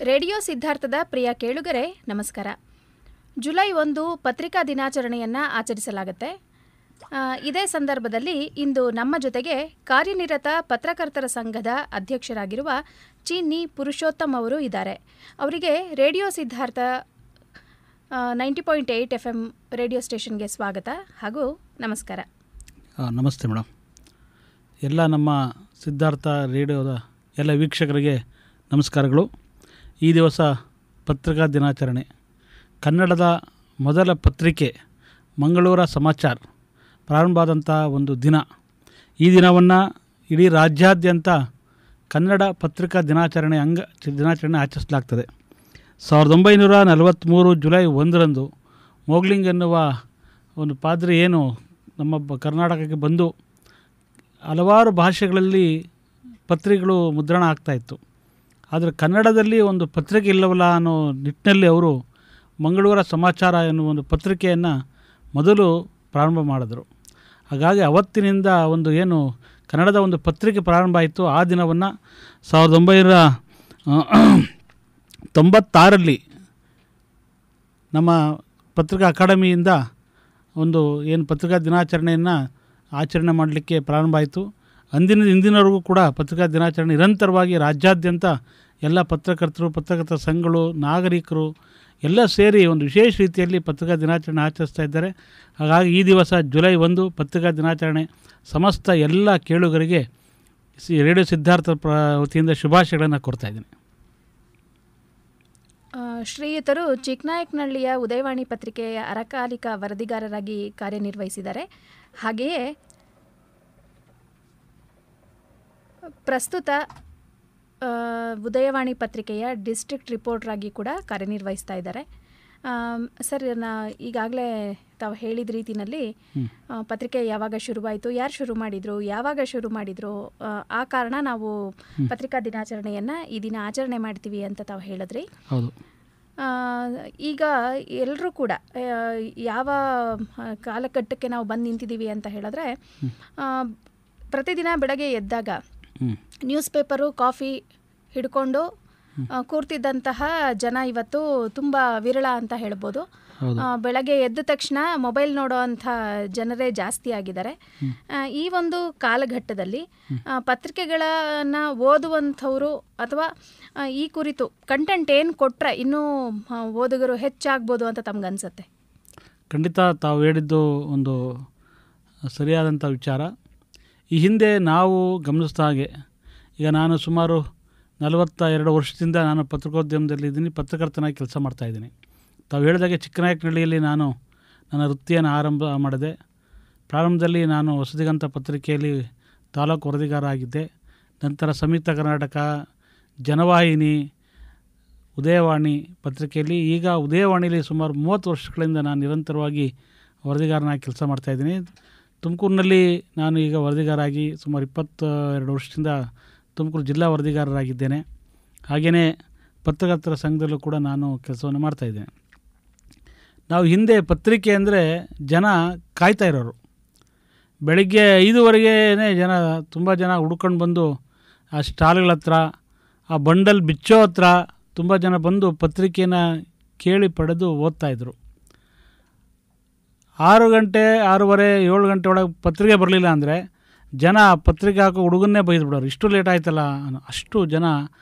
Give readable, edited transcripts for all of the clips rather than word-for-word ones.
Radio ಸಿದ್ಧಾರ್ಥದ ಪ್ರಿಯ ಕೇಳುಗರೆ ನಮಸ್ಕಾರ. July 1 ಪತ್ರಿಕಾ ದಿನಾಚರಣೆಯನ್ನು ಆಚರಿಸಲಾಗುತ್ತೆ. ಇದೇ ಸಂದರ್ಭದಲ್ಲಿ ಇಂದು ನಮ್ಮ ಜೊತೆಗೆ ಕಾರ್ಯನಿರತ ಪತ್ರಕರ್ತರ ಸಂಘದ ಅಧ್ಯಕ್ಷರಾಗಿರುವ ಚಿನ್ನಿ ಪುರುಷೋತ್ತಮ್ ಅವರು ಇದ್ದಾರೆ. ಅವರಿಗೆ ರೇಡಿಯೋ ಸಿದ್ಧಾರ್ಥ 90.8 FM ರೇಡಿಯೋ ಸ್ಟೇಷನ್ಗೆ ಸ್ವಾಗತ ಹಾಗೂ ನಮಸ್ಕಾರ. ನಮಸ್ತೆ ಮೇಡಮ್. ಎಲ್ಲ ನಮ್ಮ ಸಿದ್ಧಾರ್ಥ ರೇಡಿಯೋದ ಎಲ್ಲ ವೀಕ್ಷಕರಿಗೆ ನಮಸ್ಕಾರಗಳು. ಈ ದಿವಸ ಪತ್ರಿಕಾ ದಿನಾಚರಣೆ. ಕನ್ನಡದ ಮೊದಲ ಪತ್ರಿಕೆ ಮಂಗಳೂರ ಸಮಾಚಾರ ಪ್ರಾರಂಭ ಆದಂಥ ಒಂದು ದಿನ. ಈ ದಿನವನ್ನು ಇಡೀ ರಾಜ್ಯಾದ್ಯಂತ ಕನ್ನಡ ಪತ್ರಿಕಾ ದಿನಾಚರಣೆ ಆಚರಿಸಲಾಗ್ತದೆ. 1943 ಜುಲೈ 1ರಂದು ಮೋಗ್ಲಿಂಗ್ ಎನ್ನುವ ಒಂದು ಪಾದ್ರಿ ಏನು ನಮ್ಮ ಕರ್ನಾಟಕಕ್ಕೆ ಬಂದು ಹಲವಾರು ಭಾಷೆಗಳಲ್ಲಿ ಪತ್ರಿಕೆಗಳು ಮುದ್ರಣ ಆಗ್ತಾಯಿತ್ತು. ಆದರೆ ಕನ್ನಡದಲ್ಲಿ ಒಂದು ಪತ್ರಿಕೆ ಇಲ್ಲವಲ್ಲ ಅನ್ನೋ ನಿಟ್ಟಿನಲ್ಲಿ ಅವರು ಮಂಗಳೂರ ಸಮಾಚಾರ ಎನ್ನುವ ಒಂದು ಪತ್ರಿಕೆಯನ್ನು ಮೊದಲು ಪ್ರಾರಂಭ ಮಾಡಿದರು. ಹಾಗಾಗಿ ಅವತ್ತಿನಿಂದ ಒಂದು ಏನು ಕನ್ನಡದ ಒಂದು ಪತ್ರಿಕೆ ಪ್ರಾರಂಭ ಆಯಿತು. ಆ ದಿನವನ್ನು 1996ರಲ್ಲಿ ನಮ್ಮ ಪತ್ರಿಕಾ ಅಕಾಡೆಮಿಯಿಂದ ಒಂದು ಏನು ಪತ್ರಿಕಾ ದಿನಾಚರಣೆಯನ್ನು ಆಚರಣೆ ಮಾಡಲಿಕ್ಕೆ ಪ್ರಾರಂಭ ಆಯಿತು. ಇಂದಿನವರೆಗೂ ಕೂಡ ಪತ್ರಿಕಾ ದಿನಾಚರಣೆ ನಿರಂತರವಾಗಿ ರಾಜ್ಯಾದ್ಯಂತ ಎಲ್ಲ ಪತ್ರಕರ್ತರ ಸಂಘಗಳು, ನಾಗರಿಕರು ಎಲ್ಲ ಸೇರಿ ಒಂದು ವಿಶೇಷ ರೀತಿಯಲ್ಲಿ ಪತ್ರಿಕಾ ದಿನಾಚರಣೆ ಆಚರಿಸ್ತಾ ಇದ್ದಾರೆ. ಹಾಗಾಗಿ ಈ ದಿವಸ ಜುಲೈ 1 ಪತ್ರಿಕಾ ದಿನಾಚರಣೆ ಸಮಸ್ತ ಎಲ್ಲ ಕೇಳುಗರಿಗೆ ರೇಡಿಯೋ ಸಿದ್ಧಾರ್ಥ ವತಿಯಿಂದ ಶುಭಾಶಯಗಳನ್ನು ಕೋರ್ತಾ ಇದ್ದೀನಿ. ಶ್ರೀಯುತರು ಚಿಕ್ಕನಾಯಕನಹಳ್ಳಿಯ ಉದಯವಾಣಿ ಪತ್ರಿಕೆಯ ಅರಕಾಲಿಕ ವರದಿಗಾರರಾಗಿ ಕಾರ್ಯನಿರ್ವಹಿಸಿದ್ದಾರೆ. ಹಾಗೆಯೇ ಪ್ರಸ್ತುತ ಉದಯವಾಣಿ ಪತ್ರಿಕೆಯ ಡಿಸ್ಟ್ರಿಕ್ಟ್ ರಿಪೋರ್ಟ್ರಾಗಿ ಕೂಡ ಕಾರ್ಯನಿರ್ವಹಿಸ್ತಾ ಇದ್ದಾರೆ. ಸರ್, ಈಗಾಗಲೇ ತಾವು ಹೇಳಿದ ರೀತಿಯಲ್ಲಿ ಪತ್ರಿಕೆ ಯಾವಾಗ ಶುರುವಾಯಿತು, ಯಾರು ಶುರು ಮಾಡಿದರು, ಯಾವಾಗ ಶುರು ಮಾಡಿದರು, ಆ ಕಾರಣ ನಾವು ಪತ್ರಿಕಾ ದಿನಾಚರಣೆಯನ್ನು ಈ ದಿನ ಆಚರಣೆ ಮಾಡ್ತೀವಿ ಅಂತ ತಾವು ಹೇಳಿದ್ರಿ. ಹೌದು. ಈಗ ಎಲ್ಲರೂ ಕೂಡ ಯಾವ ಕಾಲಘಟ್ಟಕ್ಕೆ ನಾವು ಬಂದು ನಿಂತಿದ್ದೀವಿ ಅಂತ ಹೇಳಿದ್ರೆ, ಪ್ರತಿದಿನ ಬೆಳಗ್ಗೆ ಎದ್ದಾಗ ನ್ಯೂಸ್ ಪೇಪರು, ಕಾಫಿ ಹಿಡ್ಕೊಂಡು ಕೂರ್ತಿದ್ದಂತಹ ಜನ ಇವತ್ತು ತುಂಬ ವಿರಳ ಅಂತ ಹೇಳ್ಬೋದು. ಬೆಳಗ್ಗೆ ಎದ್ದ ತಕ್ಷಣ ಮೊಬೈಲ್ ನೋಡೋ ಅಂಥ ಜನರೇ ಜಾಸ್ತಿ ಆಗಿದ್ದಾರೆ. ಈ ಒಂದು ಕಾಲಘಟ್ಟದಲ್ಲಿ ಪತ್ರಿಕೆಗಳನ್ನು ಓದುವಂಥವರು ಅಥವಾ ಈ ಕುರಿತು ಕಂಟೆಂಟ್ ಏನು ಕೊಟ್ಟರೆ ಇನ್ನೂ ಓದುಗರು ಹೆಚ್ಚಾಗ್ಬೋದು ಅಂತ ತಮ್ಗನ್ಸುತ್ತೆ? ಖಂಡಿತ ತಾವು ಹೇಳಿದ್ದು ಒಂದು ಸರಿಯಾದಂಥ ವಿಚಾರ. ಈ ಹಿಂದೆ ನಾವು ಗಮನಿಸಿದ ಹಾಗೆ ಈಗ ನಾನು ಸುಮಾರು 42 ವರ್ಷದಿಂದ ನಾನು ಪತ್ರಿಕೋದ್ಯಮದಲ್ಲಿ ಇದ್ದೀನಿ, ಪತ್ರಕರ್ತನಾಗಿ ಕೆಲಸ ಮಾಡ್ತಾಯಿದ್ದೀನಿ. ತಾವು ಹೇಳಿದಾಗೆ ಚಿಕ್ಕನಾಯಕನಹಳ್ಳಿಯಲ್ಲಿ ನಾನು ನನ್ನ ವೃತ್ತಿಯನ್ನು ಆರಂಭ ಮಾಡಿದೆ. ಪ್ರಾರಂಭದಲ್ಲಿ ನಾನು ಹೊಸದಿಗಂತ ಪತ್ರಿಕೆಯಲ್ಲಿ ತಾಲೂಕು ವರದಿಗಾರ ಆಗಿದ್ದೆ. ನಂತರ ಸಂಯುಕ್ತ ಕರ್ನಾಟಕ, ಜನವಾಹಿನಿ, ಉದಯವಾಣಿ ಪತ್ರಿಕೆಯಲ್ಲಿ, ಈಗ ಉದಯವಾಣಿಯಲ್ಲಿ ಸುಮಾರು 30 ವರ್ಷಗಳಿಂದ ನಾನು ನಿರಂತರವಾಗಿ ವರದಿಗಾರನಾಗಿ ಕೆಲಸ ಮಾಡ್ತಾಯಿದ್ದೀನಿ. ತುಮಕೂರಿನಲ್ಲಿ ನಾನು ಈಗ ವರದಿಗಾರಾಗಿ ಸುಮಾರು 22 ವರ್ಷದಿಂದ ತುಮಕೂರು ಜಿಲ್ಲಾ ವರದಿಗಾರರಾಗಿದ್ದೇನೆ. ಹಾಗೆಯೇ ಪತ್ರಕರ್ತರ ಸಂಘದಲ್ಲೂ ಕೂಡ ನಾನು ಕೆಲಸವನ್ನು ಮಾಡ್ತಾಯಿದ್ದೇನೆ. ನಾವು ಹಿಂದೆ ಪತ್ರಿಕೆ ಅಂದರೆ ಜನ ಕಾಯ್ತಾ ಇರೋರು. ಬೆಳಗ್ಗೆ 5ವರೆಗೇ ತುಂಬ ಜನ ಹುಡ್ಕೊಂಡು ಬಂದು ಆ ಸ್ಟಾಲ್ಗಳ ಹತ್ರ, ಆ ಬಂಡಲ್ ಬಿಚ್ಚೋ ಹತ್ರ ತುಂಬ ಜನ ಬಂದು ಪತ್ರಿಕೆನ ಕೇಳಿ ಪಡೆದು ಓದ್ತಾಯಿದ್ರು. 6 ಗಂಟೆ, 6:30, 7 ಗಂಟೆ ಒಳಗೆ ಪತ್ರಿಕೆ ಬರಲಿಲ್ಲ ಅಂದರೆ ಜನ ಪತ್ರಿಕೆ ಹಾಕೋ ಹುಡುಗನ್ನೇ ಬೈದ್ಬಿಡೋರು, ಇಷ್ಟು ಲೇಟ್ ಆಯ್ತಲ್ಲ ಅನ್ನೋ ಅಷ್ಟು ಜನ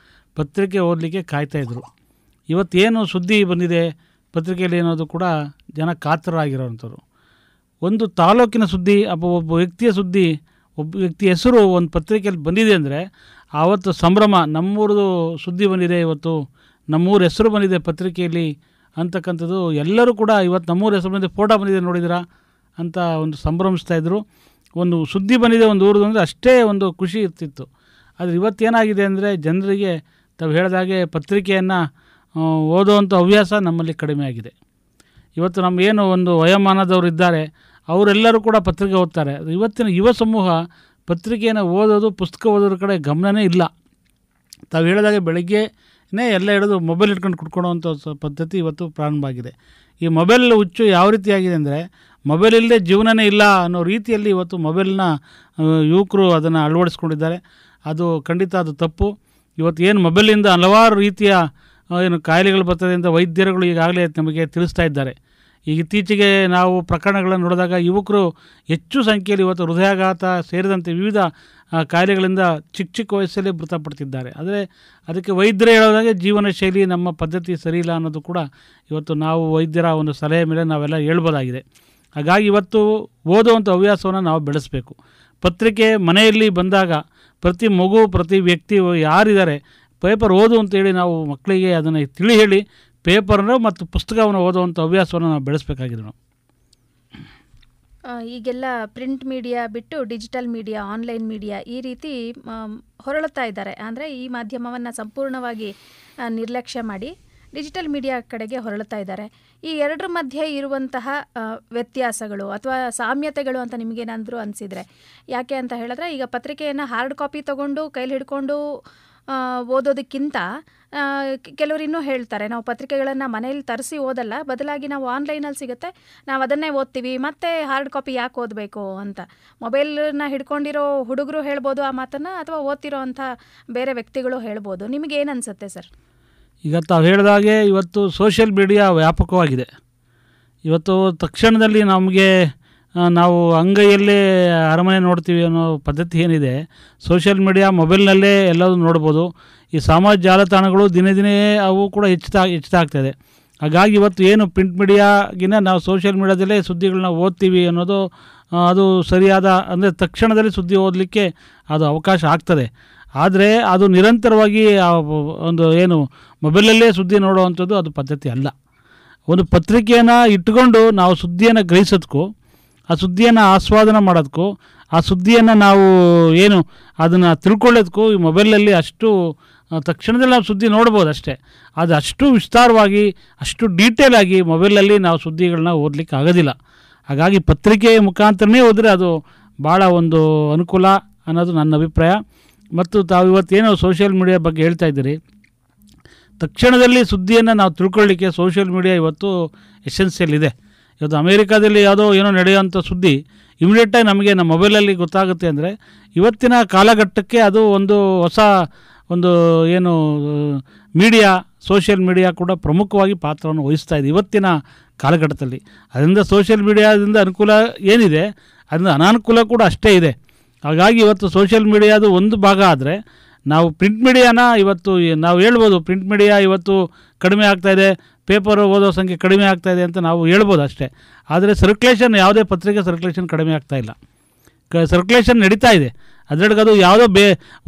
ಪತ್ರಿಕೆ ಓದಲಿಕ್ಕೆ ಕಾಯ್ತಾಯಿದ್ರು. ಇವತ್ತೇನು ಸುದ್ದಿ ಬಂದಿದೆ ಪತ್ರಿಕೆಯಲ್ಲಿ ಅನ್ನೋದು ಕೂಡ ಜನ ಕಾತರಾಗಿರೋವಂಥವ್ರು. ಒಂದು ತಾಲೂಕಿನ ಸುದ್ದಿ, ಒಬ್ಬ ವ್ಯಕ್ತಿಯ ಸುದ್ದಿ, ಒಬ್ಬ ವ್ಯಕ್ತಿ ಹೆಸರು ಒಂದು ಪತ್ರಿಕೆಯಲ್ಲಿ ಬಂದಿದೆ ಅಂದರೆ ಆವತ್ತು ಸಂಭ್ರಮ. ನಮ್ಮೂರದು ಸುದ್ದಿ ಬಂದಿದೆ, ಇವತ್ತು ನಮ್ಮೂರ ಹೆಸರು ಬಂದಿದೆ ಪತ್ರಿಕೆಯಲ್ಲಿ ಅಂತಕ್ಕಂಥದ್ದು. ಎಲ್ಲರೂ ಕೂಡ ಇವತ್ತು ನಮ್ಮೂರ ಹೆಸರು ಬಂದಿದೆ, ಫೋಟೋ ಬಂದಿದೆ ನೋಡಿದಿರಾ ಅಂತ ಒಂದು ಸಂಭ್ರಮಿಸ್ತಾಯಿದ್ರು. ಒಂದು ಸುದ್ದಿ ಬಂದಿದೆ ಒಂದು ಊರದು ಅಂದರೆ ಅಷ್ಟೇ ಒಂದು ಖುಷಿ ಇರ್ತಿತ್ತು. ಆದರೆ ಇವತ್ತೇನಾಗಿದೆ ಅಂದರೆ ಜನರಿಗೆ ತಾವು ಹೇಳಿದಾಗೆ ಪತ್ರಿಕೆಯನ್ನು ಓದುವಂಥ ಹವ್ಯಾಸ ನಮ್ಮಲ್ಲಿ ಕಡಿಮೆ ಆಗಿದೆ. ಇವತ್ತು ನಮ್ಮ ಏನು ಒಂದು ವಯೋಮಾನದವರು ಇದ್ದಾರೆ ಅವರೆಲ್ಲರೂ ಕೂಡ ಪತ್ರಿಕೆ ಓದ್ತಾರೆ. ಇವತ್ತಿನ ಯುವ ಸಮೂಹ ಪತ್ರಿಕೆಯನ್ನು ಓದೋದು, ಪುಸ್ತಕ ಓದೋದ್ರ ಕಡೆ ಗಮನವೇ ಇಲ್ಲ. ತಾವು ಹೇಳಿದಾಗೆ ಬೆಳಗ್ಗೆನೇ ಎಲ್ಲ ಹಿಡಿದು ಮೊಬೈಲ್ ಇಟ್ಕೊಂಡು ಕುಟ್ಕೊಳ್ಳೋವಂಥ ಪದ್ಧತಿ ಇವತ್ತು ಪ್ರಾರಂಭ ಆಗಿದೆ. ಈ ಮೊಬೈಲ್ ಹುಚ್ಚು ಯಾವ ರೀತಿಯಾಗಿದೆ ಅಂದರೆ ಮೊಬೈಲ್ ಇಲ್ಲದೆ ಜೀವನನೇ ಇಲ್ಲ ಅನ್ನೋ ರೀತಿಯಲ್ಲಿ ಇವತ್ತು ಮೊಬೈಲ್ನ ಯುವಕರು ಅದನ್ನು ಅಳವಡಿಸ್ಕೊಂಡಿದ್ದಾರೆ. ಅದು ಖಂಡಿತ ಅದು ತಪ್ಪು. ಇವತ್ತು ಏನು ಮೊಬೈಲಿಂದ ಹಲವಾರು ರೀತಿಯ ಏನು ಕಾಯಿಲೆಗಳು ಬರ್ತದೆ ಅಂತ ವೈದ್ಯರುಗಳು ಈಗಾಗಲೇ ನಮಗೆ ತಿಳಿಸ್ತಾ ಇದ್ದಾರೆ. ಈಗ ಇತ್ತೀಚೆಗೆ ನಾವು ಪ್ರಕರಣಗಳನ್ನು ನೋಡಿದಾಗ ಯುವಕರು ಹೆಚ್ಚು ಸಂಖ್ಯೆಯಲ್ಲಿ ಇವತ್ತು ಹೃದಯಾಘಾತ ಸೇರಿದಂತೆ ವಿವಿಧ ಕಾಯಿಲೆಗಳಿಂದ ಚಿಕ್ಕ ವಯಸ್ಸಲ್ಲೇ ಮೃತಪಡ್ತಿದ್ದಾರೆ. ಆದರೆ ಅದಕ್ಕೆ ವೈದ್ಯರೇ ಹೇಳೋದಾಗೆ ಜೀವನ ಶೈಲಿ ನಮ್ಮ ಪದ್ಧತಿ ಸರಿಯಿಲ್ಲ ಅನ್ನೋದು ಕೂಡ ಇವತ್ತು ನಾವು ವೈದ್ಯರ ಒಂದು ಸಲಹೆ ಮೇಲೆ ನಾವೆಲ್ಲ ಹೇಳ್ಬೋದಾಗಿದೆ. ಹಾಗಾಗಿ ಇವತ್ತು ಓದುವಂಥ ಹವ್ಯಾಸವನ್ನು ನಾವು ಬೆಳೆಸಬೇಕು. ಪತ್ರಿಕೆ ಮನೆಯಲ್ಲಿ ಬಂದಾಗ ಪ್ರತಿ ಮಗು ಪ್ರತಿ ವ್ಯಕ್ತಿ ಯಾರಿದ್ದಾರೆ ಪೇಪರ್ ಓದು ಅಂತೇಳಿ ನಾವು ಮಕ್ಕಳಿಗೆ ಅದನ್ನು ತಿಳಿ ಹೇಳಿ ಪೇಪರ್ನ ಮತ್ತು ಪುಸ್ತಕವನ್ನು ಓದುವಂಥ ಹವ್ಯಾಸವನ್ನು ನಾವು ಬೆಳೆಸಬೇಕಾಗಿದೆ. ನಾವು ಈಗೆಲ್ಲ ಪ್ರಿಂಟ್ ಮೀಡಿಯಾ ಬಿಟ್ಟು ಡಿಜಿಟಲ್ ಮೀಡಿಯಾ, ಆನ್ಲೈನ್ ಮೀಡಿಯಾ ಈ ರೀತಿ ಹೊರಳುತ್ತಾ ಇದ್ದಾರೆ. ಅಂದರೆ ಈ ಮಾಧ್ಯಮವನ್ನು ಸಂಪೂರ್ಣವಾಗಿ ನಿರ್ಲಕ್ಷ್ಯ ಮಾಡಿ ಡಿಜಿಟಲ್ ಮೀಡಿಯಾ ಕಡೆಗೆ ಹೊರಳುತ್ತಾ ಇದ್ದಾರೆ. ಈ ಎರಡರ ಮಧ್ಯೆ ಇರುವಂತಹ ವ್ಯತ್ಯಾಸಗಳು ಅಥವಾ ಸಾಮ್ಯತೆಗಳು ಅಂತ ನಿಮಗೇನಾದರೂ ಅನಿಸಿದರೆ ಯಾಕೆ ಅಂತ ಹೇಳಿದ್ರೆ, ಈಗ ಪತ್ರಿಕೆಯನ್ನು ಹಾರ್ಡ್ ಕಾಪಿ ತೊಗೊಂಡು ಕೈಲಿ ಹಿಡ್ಕೊಂಡು ಓದೋದಕ್ಕಿಂತ ಕೆಲವರು ಇನ್ನೂ ಹೇಳ್ತಾರೆ, ನಾವು ಪತ್ರಿಕೆಗಳನ್ನು ಮನೇಲಿ ತರಿಸಿ ಓದಲ್ಲ, ಬದಲಾಗಿ ನಾವು ಆನ್ಲೈನಲ್ಲಿ ಸಿಗುತ್ತೆ, ನಾವು ಅದನ್ನೇ ಓದ್ತೀವಿ, ಮತ್ತು ಹಾರ್ಡ್ ಕಾಪಿ ಯಾಕೆ ಓದಬೇಕು ಅಂತ. ಮೊಬೈಲನ್ನ ಹಿಡ್ಕೊಂಡಿರೋ ಹುಡುಗರು ಹೇಳ್ಬೋದು ಆ ಮಾತನ್ನು, ಅಥವಾ ಓದ್ತಿರೋ ಅಂಥ ಬೇರೆ ವ್ಯಕ್ತಿಗಳು ಹೇಳ್ಬೋದು. ನಿಮಗೇನು ಅನಿಸುತ್ತೆ ಸರ್? ಈಗ ತಾವು ಹೇಳಿದಾಗೆ ಇವತ್ತು ಸೋಷಿಯಲ್ ಮೀಡಿಯಾ ವ್ಯಾಪಕವಾಗಿದೆ. ಇವತ್ತು ತಕ್ಷಣದಲ್ಲಿ ನಮಗೆ ನಾವು ಅಂಗೈಯಲ್ಲೇ ಅರಮನೆ ನೋಡ್ತೀವಿ ಅನ್ನೋ ಪದ್ಧತಿ ಏನಿದೆ, ಸೋಷಿಯಲ್ ಮೀಡಿಯಾ ಮೊಬೈಲ್ನಲ್ಲೇ ಎಲ್ಲದೂ ನೋಡ್ಬೋದು. ಈ ಸಾಮಾಜಿಕ ಜಾಲತಾಣಗಳು ದಿನೇ ದಿನೇ ಅವು ಕೂಡ ಹೆಚ್ಚುತ್ತಾ ಆಗ್ತಾಯಿದೆ. ಹಾಗಾಗಿ ಇವತ್ತು ಏನು ಪ್ರಿಂಟ್ ಮೀಡಿಯಾಗಿನ ನಾವು ಸೋಷಿಯಲ್ ಮೀಡಿಯಾದಲ್ಲೇ ಸುದ್ದಿಗಳನ್ನ ಓದ್ತೀವಿ ಅನ್ನೋದು ಅದು ಸರಿಯಾದ, ಅಂದರೆ ತಕ್ಷಣದಲ್ಲಿ ಸುದ್ದಿ ಓದಲಿಕ್ಕೆ ಅದು ಅವಕಾಶ ಆಗ್ತದೆ. ಆದರೆ ಅದು ನಿರಂತರವಾಗಿ ಒಂದು ಏನು ಮೊಬೈಲಲ್ಲೇ ಸುದ್ದಿ ನೋಡುವಂಥದ್ದು ಅದು ಪದ್ಧತಿ ಅಲ್ಲ. ಒಂದು ಪತ್ರಿಕೆಯನ್ನು ಇಟ್ಟುಕೊಂಡು ನಾವು ಸುದ್ದಿಯನ್ನು ಗ್ರಹಿಸೋದಕ್ಕೂ, ಆ ಸುದ್ದಿಯನ್ನು ಆಸ್ವಾದನ ಮಾಡೋದಕ್ಕೂ, ಆ ಸುದ್ದಿಯನ್ನು ನಾವು ಏನು ಅದನ್ನು ತಿಳ್ಕೊಳ್ಳೋದಕ್ಕೂ ಈ ಮೊಬೈಲಲ್ಲಿ ಅಷ್ಟು ತಕ್ಷಣದಲ್ಲಿ ನಾವು ಸುದ್ದಿ ನೋಡ್ಬೋದು ಅಷ್ಟೇ. ಅದು ಅಷ್ಟು ವಿಸ್ತಾರವಾಗಿ ಅಷ್ಟು ಡೀಟೇಲಾಗಿ ಮೊಬೈಲಲ್ಲಿ ನಾವು ಸುದ್ದಿಗಳನ್ನ ಓದಲಿಕ್ಕೆ ಆಗೋದಿಲ್ಲ. ಹಾಗಾಗಿ ಪತ್ರಿಕೆ ಮುಖಾಂತರನೇ ಹೋದರೆ ಅದು ಭಾಳ ಒಂದು ಅನುಕೂಲ ಅನ್ನೋದು ನನ್ನ ಅಭಿಪ್ರಾಯ. ಮತ್ತು ತಾವು ಇವತ್ತೇನೋ ಸೋಷಿಯಲ್ ಮೀಡಿಯಾ ಬಗ್ಗೆ ಹೇಳ್ತಾ ಇದ್ದೀರಿ, ತಕ್ಷಣದಲ್ಲಿ ಸುದ್ದಿಯನ್ನು ನಾವು ತಿಳ್ಕೊಳ್ಳಿಕ್ಕೆ ಸೋಷಿಯಲ್ ಮೀಡಿಯಾ ಇವತ್ತು ಎಸೆನ್ಷಿಯಲ್ ಇದೆ. ಇವತ್ತು ಅಮೇರಿಕಾದಲ್ಲಿ ಯಾವುದೋ ಏನೋ ನಡೆಯುವಂಥ ಸುದ್ದಿ ಇಮಿಡಿಯೇಟಾಗಿ ನಮಗೆ ನಮ್ಮ ಮೊಬೈಲಲ್ಲಿ ಗೊತ್ತಾಗುತ್ತೆ ಅಂದರೆ ಇವತ್ತಿನ ಕಾಲಘಟ್ಟಕ್ಕೆ ಅದು ಒಂದು ಹೊಸ ಒಂದು ಏನು ಮೀಡಿಯಾ, ಸೋಷಿಯಲ್ ಮೀಡಿಯಾ ಕೂಡ ಪ್ರಮುಖವಾಗಿ ಪಾತ್ರವನ್ನು ವಹಿಸ್ತಾ ಇದೆ ಇವತ್ತಿನ ಕಾಲಘಟ್ಟದಲ್ಲಿ. ಅದರಿಂದ ಸೋಷಿಯಲ್ ಮೀಡಿಯಾದಿಂದ ಅನುಕೂಲ ಏನಿದೆ ಅದರಿಂದ ಅನಾನುಕೂಲ ಕೂಡ ಅಷ್ಟೇ ಇದೆ. ಹಾಗಾಗಿ ಇವತ್ತು ಸೋಷಿಯಲ್ ಮೀಡಿಯಾದು ಒಂದು ಭಾಗ ಆದರೆ ನಾವು ಪ್ರಿಂಟ್ ಮೀಡಿಯಾನ ಇವತ್ತು ನಾವು ಹೇಳ್ಬೋದು, ಪ್ರಿಂಟ್ ಮೀಡಿಯಾ ಇವತ್ತು ಕಡಿಮೆ ಆಗ್ತಾಯಿದೆ, ಪೇಪರ್ ಓದೋ ಸಂಖ್ಯೆ ಕಡಿಮೆ ಆಗ್ತಾಯಿದೆ ಅಂತ ನಾವು ಹೇಳ್ಬೋದು ಅಷ್ಟೇ. ಆದರೆ ಸರ್ಕ್ಯುಲೇಷನ್, ಯಾವುದೇ ಪತ್ರಿಕೆ ಸರ್ಕ್ಯುಲೇಷನ್ ಕಡಿಮೆ ಆಗ್ತಾಯಿಲ್ಲ, ಸರ್ಕ್ಯುಲೇಷನ್ ನಡೀತಾ ಇದೆ. ಅದರೊಳಗೆ ಅದು ಯಾವುದೋ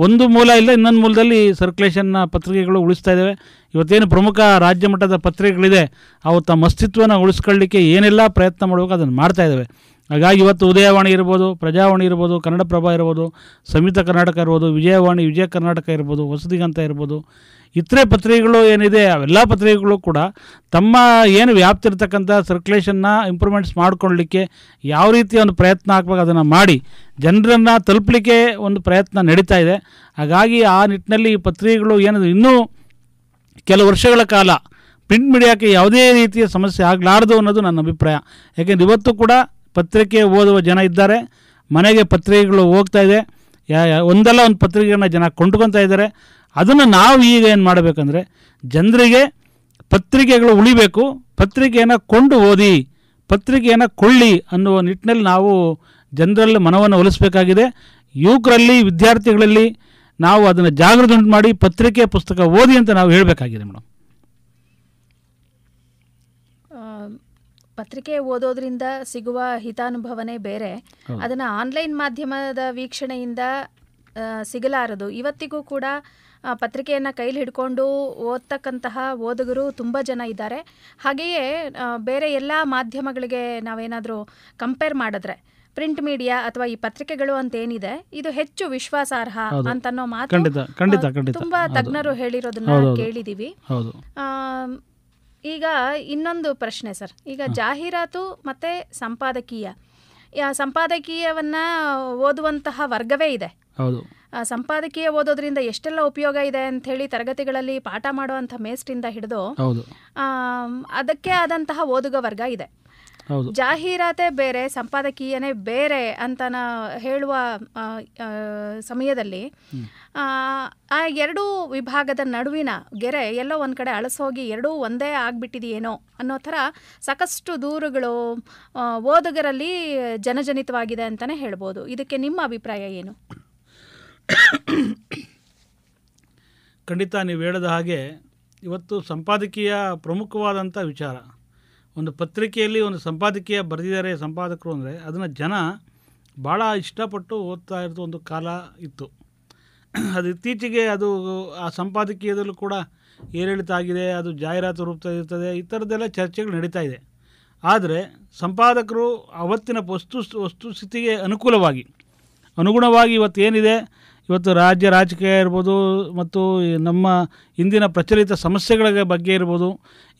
ಒಂದು ಮೂಲ ಇಲ್ಲ ಇನ್ನೊಂದು ಮೂಲದಲ್ಲಿ ಸರ್ಕ್ಯುಲೇಷನ್ನ ಪತ್ರಿಕೆಗಳು ಉಳಿಸ್ತಾ ಇದ್ದಾವೆ. ಇವತ್ತೇನು ಪ್ರಮುಖ ರಾಜ್ಯ ಮಟ್ಟದ ಪತ್ರಿಕೆಗಳಿದೆ ಅವು ತಮ್ಮ ಅಸ್ತಿತ್ವನ ಉಳಿಸ್ಕೊಳ್ಳಿಕ್ಕೆ ಏನೆಲ್ಲ ಪ್ರಯತ್ನ ಮಾಡಬೇಕು ಅದನ್ನು ಮಾಡ್ತಾ ಇದ್ದಾವೆ. ಹಾಗಾಗಿ ಇವತ್ತು ಉದಯವಾಣಿ ಇರ್ಬೋದು, ಪ್ರಜಾವಾಣಿ ಇರ್ಬೋದು, ಕನ್ನಡಪ್ರಭ ಇರ್ಬೋದು, ಸಂಯುಕ್ತ ಕರ್ನಾಟಕ ಇರ್ಬೋದು, ವಿಜಯವಾಣಿ, ವಿಜಯ ಕರ್ನಾಟಕ ಇರ್ಬೋದು, ಹೊಸದಿಗಂತ ಇರ್ಬೋದು, ಇತರೆ ಪತ್ರಿಕೆಗಳು ಏನಿದೆ ಅವೆಲ್ಲ ಪತ್ರಿಕೆಗಳು ಕೂಡ ತಮ್ಮ ಏನು ವ್ಯಾಪ್ತಿ ಇರ್ತಕ್ಕಂಥ ಸರ್ಕ್ಯುಲೇಷನ್ನ ಇಂಪ್ರೂವ್ಮೆಂಟ್ಸ್ ಮಾಡ್ಕೊಳ್ಳಲಿಕ್ಕೆ ಯಾವ ರೀತಿ ಒಂದು ಪ್ರಯತ್ನ ಹಾಕಬೇಕು ಅದನ್ನು ಮಾಡಿ ಜನರನ್ನು ತಲುಪಲಿಕ್ಕೆ ಒಂದು ಪ್ರಯತ್ನ ನಡೀತಾ ಇದೆ. ಹಾಗಾಗಿ ಆ ನಿಟ್ಟಿನಲ್ಲಿ ಈ ಪತ್ರಿಕೆಗಳು ಏನಿದೆ ಇನ್ನೂ ಕೆಲವು ವರ್ಷಗಳ ಕಾಲ ಪ್ರಿಂಟ್ ಮೀಡಿಯಾಕ್ಕೆ ಯಾವುದೇ ರೀತಿಯ ಸಮಸ್ಯೆ ಆಗಲಾರ್ದು ಅನ್ನೋದು ನನ್ನ ಅಭಿಪ್ರಾಯ. ಯಾಕೆಂದರೆ ಇವತ್ತು ಕೂಡ ಪತ್ರಿಕೆ ಓದುವ ಜನ ಇದ್ದಾರೆ, ಮನೆಗೆ ಪತ್ರಿಕೆಗಳು ಹೋಗ್ತಾ ಇದೆ, ಒಂದಲ್ಲ ಒಂದು ಪತ್ರಿಕೆಗಳನ್ನ ಜನ ಕೊಂಡ್ಕೊತಾ ಇದ್ದಾರೆ. ಅದನ್ನು ನಾವು ಈಗ ಏನು ಮಾಡಬೇಕಂದ್ರೆ ಜನರಿಗೆ ಪತ್ರಿಕೆಗಳು ಉಳಿಬೇಕು, ಪತ್ರಿಕೆಯನ್ನು ಕೊಂಡು ಓದಿ, ಪತ್ರಿಕೆಯನ್ನು ಕೊಳ್ಳಿ ಅನ್ನುವ ನಿಟ್ಟಿನಲ್ಲಿ ನಾವು ಜನರಲ್ಲಿ ಮನವನ್ನು ಒಲಿಸಬೇಕಾಗಿದೆ. ಯುವಕರಲ್ಲಿ, ವಿದ್ಯಾರ್ಥಿಗಳಲ್ಲಿ ನಾವು ಅದನ್ನು ಜಾಗೃತಿ ಉಂಟು ಮಾಡಿ ಪತ್ರಿಕೆ ಪುಸ್ತಕ ಓದಿ ಅಂತ ನಾವು ಹೇಳಬೇಕಾಗಿದೆ ಮೇಡಮ್. ಪತ್ರಿಕೆ ಓದೋದ್ರಿಂದ ಸಿಗುವ ಹಿತಾನುಭವನೇ ಬೇರೆ, ಅದನ್ನು ಆನ್ಲೈನ್ ಮಾಧ್ಯಮದ ವೀಕ್ಷಣೆಯಿಂದ ಸಿಗಲಾರದು. ಇವತ್ತಿಗೂ ಕೂಡ ಪತ್ರಿಕೆಯನ್ನು ಕೈಲಿ ಹಿಡ್ಕೊಂಡು ಓದ್ತಕ್ಕಂತಹ ಓದುಗರು ತುಂಬ ಜನ ಇದ್ದಾರೆ. ಹಾಗೆಯೇ ಬೇರೆ ಎಲ್ಲ ಮಾಧ್ಯಮಗಳಿಗೆ ನಾವೇನಾದರೂ ಕಂಪೇರ್ ಮಾಡಿದ್ರೆ ಪ್ರಿಂಟ್ ಮೀಡಿಯಾ ಅಥವಾ ಈ ಪತ್ರಿಕೆಗಳು ಅಂತೇನಿದೆ ಇದು ಹೆಚ್ಚು ವಿಶ್ವಾಸಾರ್ಹ ಅಂತನ್ನೋ ಮಾತು ತುಂಬ ತಜ್ಞರು ಹೇಳಿರೋದನ್ನ ಕೇಳಿದ್ದೀವಿ. ಈಗ ಇನ್ನೊಂದು ಪ್ರಶ್ನೆ ಸರ್, ಈಗ ಜಾಹೀರಾತು ಮತ್ತು ಸಂಪಾದಕೀಯವನ್ನು ಓದುವಂತಹ ವರ್ಗವೇ ಇದೆ. ಸಂಪಾದಕೀಯ ಓದೋದ್ರಿಂದ ಎಷ್ಟೆಲ್ಲ ಉಪಯೋಗ ಇದೆ ಅಂಥೇಳಿ ತರಗತಿಗಳಲ್ಲಿ ಪಾಠ ಮಾಡುವಂಥ ಮೇಸ್ಟ್ರಿಂದ ಹಿಡಿದು ಅದಕ್ಕೆ ಆದಂತಹ ಓದುಗ ವರ್ಗ ಇದೆ. ಹೌದು. ಜಾಹೀರಾತೆ ಬೇರೆ, ಸಂಪಾದಕೀಯನೇ ಬೇರೆ ಅಂತ ಹೇಳುವ ಸಮಯದಲ್ಲಿ ಆ ಎರಡೂ ವಿಭಾಗದ ನಡುವಿನ ಗೆರೆ ಎಲ್ಲೋ ಒಂದು ಕಡೆ ಅಳಸೋಗಿ ಎರಡೂ ಒಂದೇ ಆಗಿಬಿಟ್ಟಿದೆಯೇನೋ ಅನ್ನೋ ಥರ ಸಾಕಷ್ಟು ದೂರುಗಳು ಓದುಗರಲ್ಲಿ ಜನಜನಿತವಾಗಿದೆ ಅಂತಲೇ ಹೇಳ್ಬೋದು. ಇದಕ್ಕೆ ನಿಮ್ಮ ಅಭಿಪ್ರಾಯ ಏನು? ಖಂಡಿತ ನೀವು ಹೇಳಿದ ಹಾಗೆ ಇವತ್ತು ಸಂಪಾದಕೀಯ ಪ್ರಮುಖವಾದಂಥ ವಿಚಾರ. ಒಂದು ಪತ್ರಿಕೆಯಲ್ಲಿ ಒಂದು ಸಂಪಾದಕೀಯ ಬರೆದಿದ್ದಾರೆ ಸಂಪಾದಕರು ಅಂದರೆ ಅದನ್ನು ಜನ ಭಾಳ ಇಷ್ಟಪಟ್ಟು ಓದ್ತಾ ಇರೋದು ಒಂದು ಕಾಲ ಇತ್ತು. ಅದು ಇತ್ತೀಚೆಗೆ ಅದು ಆ ಸಂಪಾದಕೀಯದಲ್ಲೂ ಕೂಡ ಏರಿಳಿತ ಆಗಿದೆ, ಅದು ಜಾಹೀರಾತು ರೂಪದಲ್ಲಿ ಇರ್ತದೆ, ಈ ಥರದ್ದೆಲ್ಲ ಚರ್ಚೆಗಳು ನಡೀತಾ ಇದೆ. ಆದರೆ ಸಂಪಾದಕರು ಅವತ್ತಿನ ವಸ್ತುಸ್ಥಿತಿಗೆ ಅನುಗುಣವಾಗಿ ಇವತ್ತು ಏನಿದೆ, ಇವತ್ತು ರಾಜ್ಯ ರಾಜಕೀಯ ಇರ್ಬೋದು ಮತ್ತು ನಮ್ಮ ಇಂದಿನ ಪ್ರಚಲಿತ ಸಮಸ್ಯೆಗಳ ಬಗ್ಗೆ ಇರ್ಬೋದು,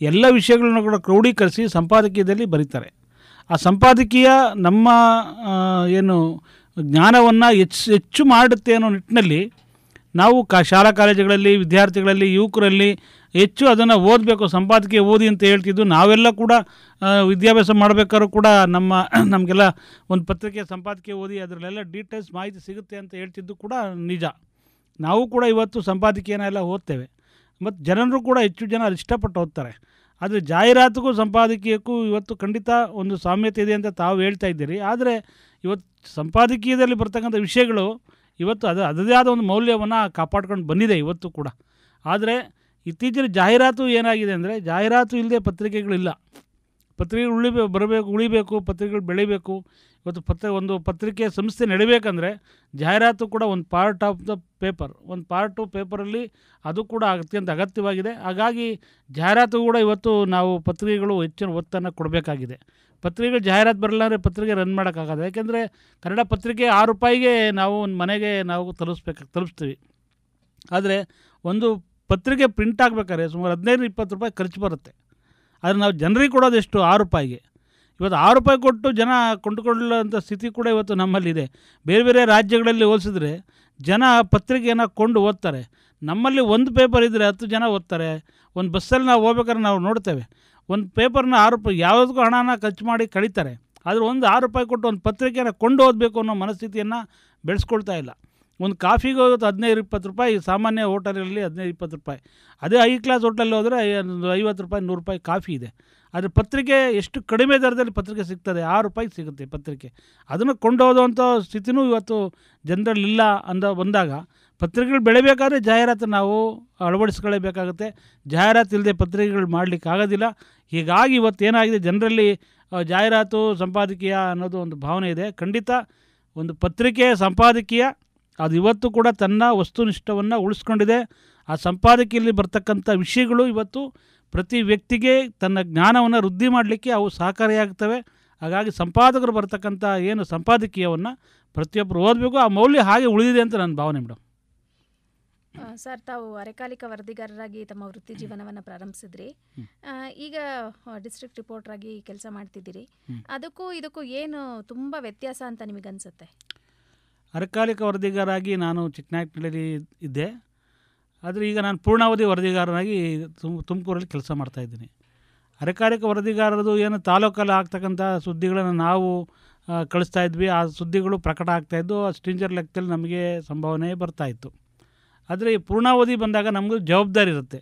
ಎಲ್ಲ ವಿಷಯಗಳನ್ನು ಕೂಡ ಕ್ರೋಢೀಕರಿಸಿ ಸಂಪಾದಕೀಯದಲ್ಲಿ ಬರೀತಾರೆ. ಆ ಸಂಪಾದಕೀಯ ನಮ್ಮ ಏನು ಜ್ಞಾನವನ್ನು ಹೆಚ್ಚು ಮಾಡುತ್ತೆ ಅನ್ನೋ ನಿಟ್ಟಿನಲ್ಲಿ ನಾವು ಶಾಲಾ ಕಾಲೇಜುಗಳಲ್ಲಿ, ವಿದ್ಯಾರ್ಥಿಗಳಲ್ಲಿ, ಯುವಕರಲ್ಲಿ ಹೆಚ್ಚು ಅದನ್ನು ಓದಬೇಕು, ಸಂಪಾದಕೀಯ ಓದಿ ಅಂತ ಹೇಳ್ತಿದ್ದು. ನಾವೆಲ್ಲ ಕೂಡ ವಿದ್ಯಾಭ್ಯಾಸ ಮಾಡಬೇಕಾದ್ರೂ ಕೂಡ ನಮಗೆಲ್ಲ ಒಂದು ಪತ್ರಿಕೆ ಸಂಪಾದಕೀಯ ಓದಿ ಅದರಲ್ಲೆಲ್ಲ ಡೀಟೇಲ್ಸ್ ಮಾಹಿತಿ ಸಿಗುತ್ತೆ ಅಂತ ಹೇಳ್ತಿದ್ದು ಕೂಡ ನಿಜ. ನಾವು ಕೂಡ ಇವತ್ತು ಸಂಪಾದಕೀಯನ ಎಲ್ಲ ಓದ್ತೇವೆ ಮತ್ತು ಜನರು ಕೂಡ ಹೆಚ್ಚು ಜನ ಅದು ಇಷ್ಟಪಟ್ಟು ಓದ್ತಾರೆ. ಆದರೆ ಜಾಹೀರಾತಿಗೂ ಸಂಪಾದಕೀಯಕ್ಕೂ ಇವತ್ತು ಖಂಡಿತ ಒಂದು ಸಾಮ್ಯತೆ ಇದೆ ಅಂತ ತಾವು ಹೇಳ್ತಾ ಇದ್ದೀರಿ. ಆದರೆ ಇವತ್ತು ಸಂಪಾದಕೀಯದಲ್ಲಿ ಬರ್ತಕ್ಕಂಥ ವಿಷಯಗಳು ಇವತ್ತು ಅದರದೇ ಆದ ಒಂದು ಮೌಲ್ಯವನ್ನು ಕಾಪಾಡ್ಕೊಂಡು ಬಂದಿದೆ ಇವತ್ತು ಕೂಡ. ಆದರೆ ಇತ್ತೀಚಿನ ಜಾಹೀರಾತು ಏನಾಗಿದೆ ಅಂದರೆ, ಜಾಹೀರಾತು ಇಲ್ಲದೆ ಪತ್ರಿಕೆಗಳಿಲ್ಲ. ಪತ್ರಿಕೆಗಳು ಉಳಿಬೇಕು, ಪತ್ರಿಕೆಗಳು ಬೆಳಿಬೇಕು. ಇವತ್ತು ಒಂದು ಪತ್ರಿಕೆ ಸಂಸ್ಥೆ ನಡಿಬೇಕಂದ್ರೆ ಜಾಹೀರಾತು ಕೂಡ ಒಂದು ಪಾರ್ಟ್ ಆಫ್ ದ ಪೇಪರ್, ಒಂದು ಪಾರ್ಟು ಪೇಪರಲ್ಲಿ ಅದು ಕೂಡ ಅತ್ಯಂತ ಅಗತ್ಯವಾಗಿದೆ. ಹಾಗಾಗಿ ಜಾಹೀರಾತು ಕೂಡ ಇವತ್ತು ನಾವು ಪತ್ರಿಕೆಗಳು ಹೆಚ್ಚಿನ ಒತ್ತನ್ನು ಕೊಡಬೇಕಾಗಿದೆ. ಪತ್ರಿಕೆಗಳು ಜಾಹೀರಾತು ಬರಲ್ಲ ಅಂದರೆ ಪತ್ರಿಕೆ ರನ್ ಮಾಡೋಕ್ಕಾಗಲ್ಲ. ಯಾಕೆಂದರೆ ಕನ್ನಡ ಪತ್ರಿಕೆ 6 ರೂಪಾಯಿಗೆ ನಾವು ಒಂದು ಮನೆಗೆ ನಾವು ತಲುಪಿಸ್ತೀವಿ. ಆದರೆ ಒಂದು ಪತ್ರಿಕೆ ಪ್ರಿಂಟ್ ಆಗಬೇಕಾದ್ರೆ ಸುಮಾರು 15-20 ರೂಪಾಯಿ ಖರ್ಚು ಬರುತ್ತೆ. ಆದರೆ ನಾವು ಜನರಿಗೆ ಕೊಡೋದು ಎಷ್ಟು? 6 ರೂಪಾಯಿಗೆ. ಇವತ್ತು 6 ರೂಪಾಯಿ ಕೊಟ್ಟು ಜನ ಕೊಂಡುಕೊಳ್ಳುವಂಥ ಸ್ಥಿತಿ ಕೂಡ ಇವತ್ತು ನಮ್ಮಲ್ಲಿದೆ. ಬೇರೆ ಬೇರೆ ರಾಜ್ಯಗಳಲ್ಲಿ ಹೋಲಿಸಿದ್ರೆ ಜನ ಪತ್ರಿಕೆಯನ್ನು ಕೊಂಡು ಓದ್ತಾರೆ. ನಮ್ಮಲ್ಲಿ ಒಂದು ಪೇಪರ್ ಇದ್ದರೆ 10 ಜನ ಓದ್ತಾರೆ. ಒಂದು ಬಸ್ಸಲ್ಲಿ ನಾವು ಹೋಗ್ಬೇಕಾದ್ರೆ ನಾವು ನೋಡ್ತೇವೆ, ಒಂದು ಪೇಪರ್ನ 6 ರೂಪಾಯಿ ಯಾವುದಕ್ಕೂ ಹಣನ ಖರ್ಚು ಮಾಡಿ ಕಳೀತಾರೆ. ಆದರೆ ಒಂದು 6 ರೂಪಾಯಿ ಕೊಟ್ಟು ಒಂದು ಪತ್ರಿಕೆಯನ್ನು ಕೊಂಡು ಓದಬೇಕು ಅನ್ನೋ ಮನಸ್ಥಿತಿಯನ್ನು ಬೆಳೆಸ್ಕೊಳ್ತಾ ಇಲ್ಲ. ಒಂದು ಕಾಫಿಗೆ ಹೋಗೋದು 15-20 ರೂಪಾಯಿ, ಸಾಮಾನ್ಯ ಹೋಟೆಲಲ್ಲಿ 15-20 ರೂಪಾಯಿ. ಅದೇ ಹೈ ಕ್ಲಾಸ್ ಹೋಟೆಲ್ ಹೋದರೆ 50 ರೂಪಾಯಿ 100 ರೂಪಾಯಿ ಕಾಫಿ ಇದೆ. ಆದರೆ ಪತ್ರಿಕೆ ಎಷ್ಟು ಕಡಿಮೆ ದರದಲ್ಲಿ ಪತ್ರಿಕೆ ಸಿಗ್ತದೆ, 6 ರೂಪಾಯಿಗೆ ಸಿಗುತ್ತೆ ಪತ್ರಿಕೆ. ಅದನ್ನು ಕೊಂಡೋದಂಥ ಸ್ಥಿತಿನೂ ಇವತ್ತು ಜನರಲ್ಲಿಲ್ಲ ಬಂದಾಗ ಪತ್ರಿಕೆಗಳು ಬೆಳಿಬೇಕಾದ್ರೆ ಜಾಹೀರಾತು ನಾವು ಅಳವಡಿಸ್ಕೊಳ್ಳೇಬೇಕಾಗುತ್ತೆ. ಜಾಹೀರಾತು ಇಲ್ಲದೆ ಪತ್ರಿಕೆಗಳು ಮಾಡಲಿಕ್ಕೆ ಆಗೋದಿಲ್ಲ. ಹೀಗಾಗಿ ಇವತ್ತೇನಾಗಿದೆ, ಜನರಲ್ಲಿ ಜಾಹೀರಾತು ಸಂಪಾದಕೀಯ ಅನ್ನೋದು ಒಂದು ಭಾವನೆ ಇದೆ. ಖಂಡಿತ ಒಂದು ಪತ್ರಿಕೆ ಸಂಪಾದಕೀಯ ಅದು ಇವತ್ತು ಕೂಡ ತನ್ನ ವಸ್ತುನಿಷ್ಠವನ್ನು ಉಳಿಸ್ಕೊಂಡಿದೆ. ಆ ಸಂಪಾದಕೀಯಲ್ಲಿ ಬರ್ತಕ್ಕಂಥ ವಿಷಯಗಳು ಇವತ್ತು ಪ್ರತಿ ವ್ಯಕ್ತಿಗೆ ತನ್ನ ಜ್ಞಾನವನ್ನು ವೃದ್ಧಿ ಮಾಡಲಿಕ್ಕೆ ಅವು ಸಹಕಾರಿಯಾಗ್ತವೆ. ಹಾಗಾಗಿ ಸಂಪಾದಕರು ಬರ್ತಕ್ಕಂಥ ಏನು ಸಂಪಾದಕೀಯವನ್ನು ಪ್ರತಿಯೊಬ್ಬರು ಓದಬೇಕು. ಆ ಮೌಲ್ಯ ಹಾಗೆ ಉಳಿದಿದೆ ಅಂತ ನನ್ನ ಭಾವನೆ ಮೇಡಮ್. ಸರ್, ತಾವು ಅರೆಕಾಲಿಕ ವರದಿಗಾರರಾಗಿ ತಮ್ಮ ವೃತ್ತಿ ಜೀವನವನ್ನು ಪ್ರಾರಂಭಿಸಿದ್ರಿ. ಈಗ ಡಿಸ್ಟ್ರಿಕ್ಟ್ ರಿಪೋರ್ಟರ್ ಆಗಿ ಕೆಲಸ ಮಾಡ್ತಿದ್ದೀರಿ. ಅದಕ್ಕೂ ಇದಕ್ಕೂ ಏನು ತುಂಬ ವ್ಯತ್ಯಾಸ ಅಂತ ನಿಮಗನ್ಸುತ್ತೆ? ಅರೆಕಾಲಿಕ ವರದಿಗಾರಾಗಿ ನಾನು ಚಿಕ್ಕನಾಯಕನಹಳ್ಳಿಯಲ್ಲಿ ಇದ್ದೆ. ಆದರೆ ಈಗ ನಾನು ಪೂರ್ಣಾವಧಿ ವರದಿಗಾರನಾಗಿ ತುಮಕೂರಲ್ಲಿ ಕೆಲಸ ಮಾಡ್ತಾಯಿದ್ದೀನಿ. ಅರೆಕಾಲಿಕ ವರದಿಗಾರರದು ಏನು ತಾಲೂಕಲ್ಲಿ ಆಗ್ತಕ್ಕಂಥ ಸುದ್ದಿಗಳನ್ನು ನಾವು ಕಳಿಸ್ತಾ ಇದ್ವಿ. ಆ ಸುದ್ದಿಗಳು ಪ್ರಕಟ ಆಗ್ತಾಯಿದ್ದು. ಸ್ಟ್ರಿಂಜರ್ ಲೆಕ್ಕದಲ್ಲಿ ನಮಗೆ ಸಂಭಾವನೆ ಬರ್ತಾಯಿತ್ತು. ಆದರೆ ಈ ಪೂರ್ಣಾವಧಿ ಬಂದಾಗ ನಮಗೂ ಜವಾಬ್ದಾರಿ ಇರುತ್ತೆ,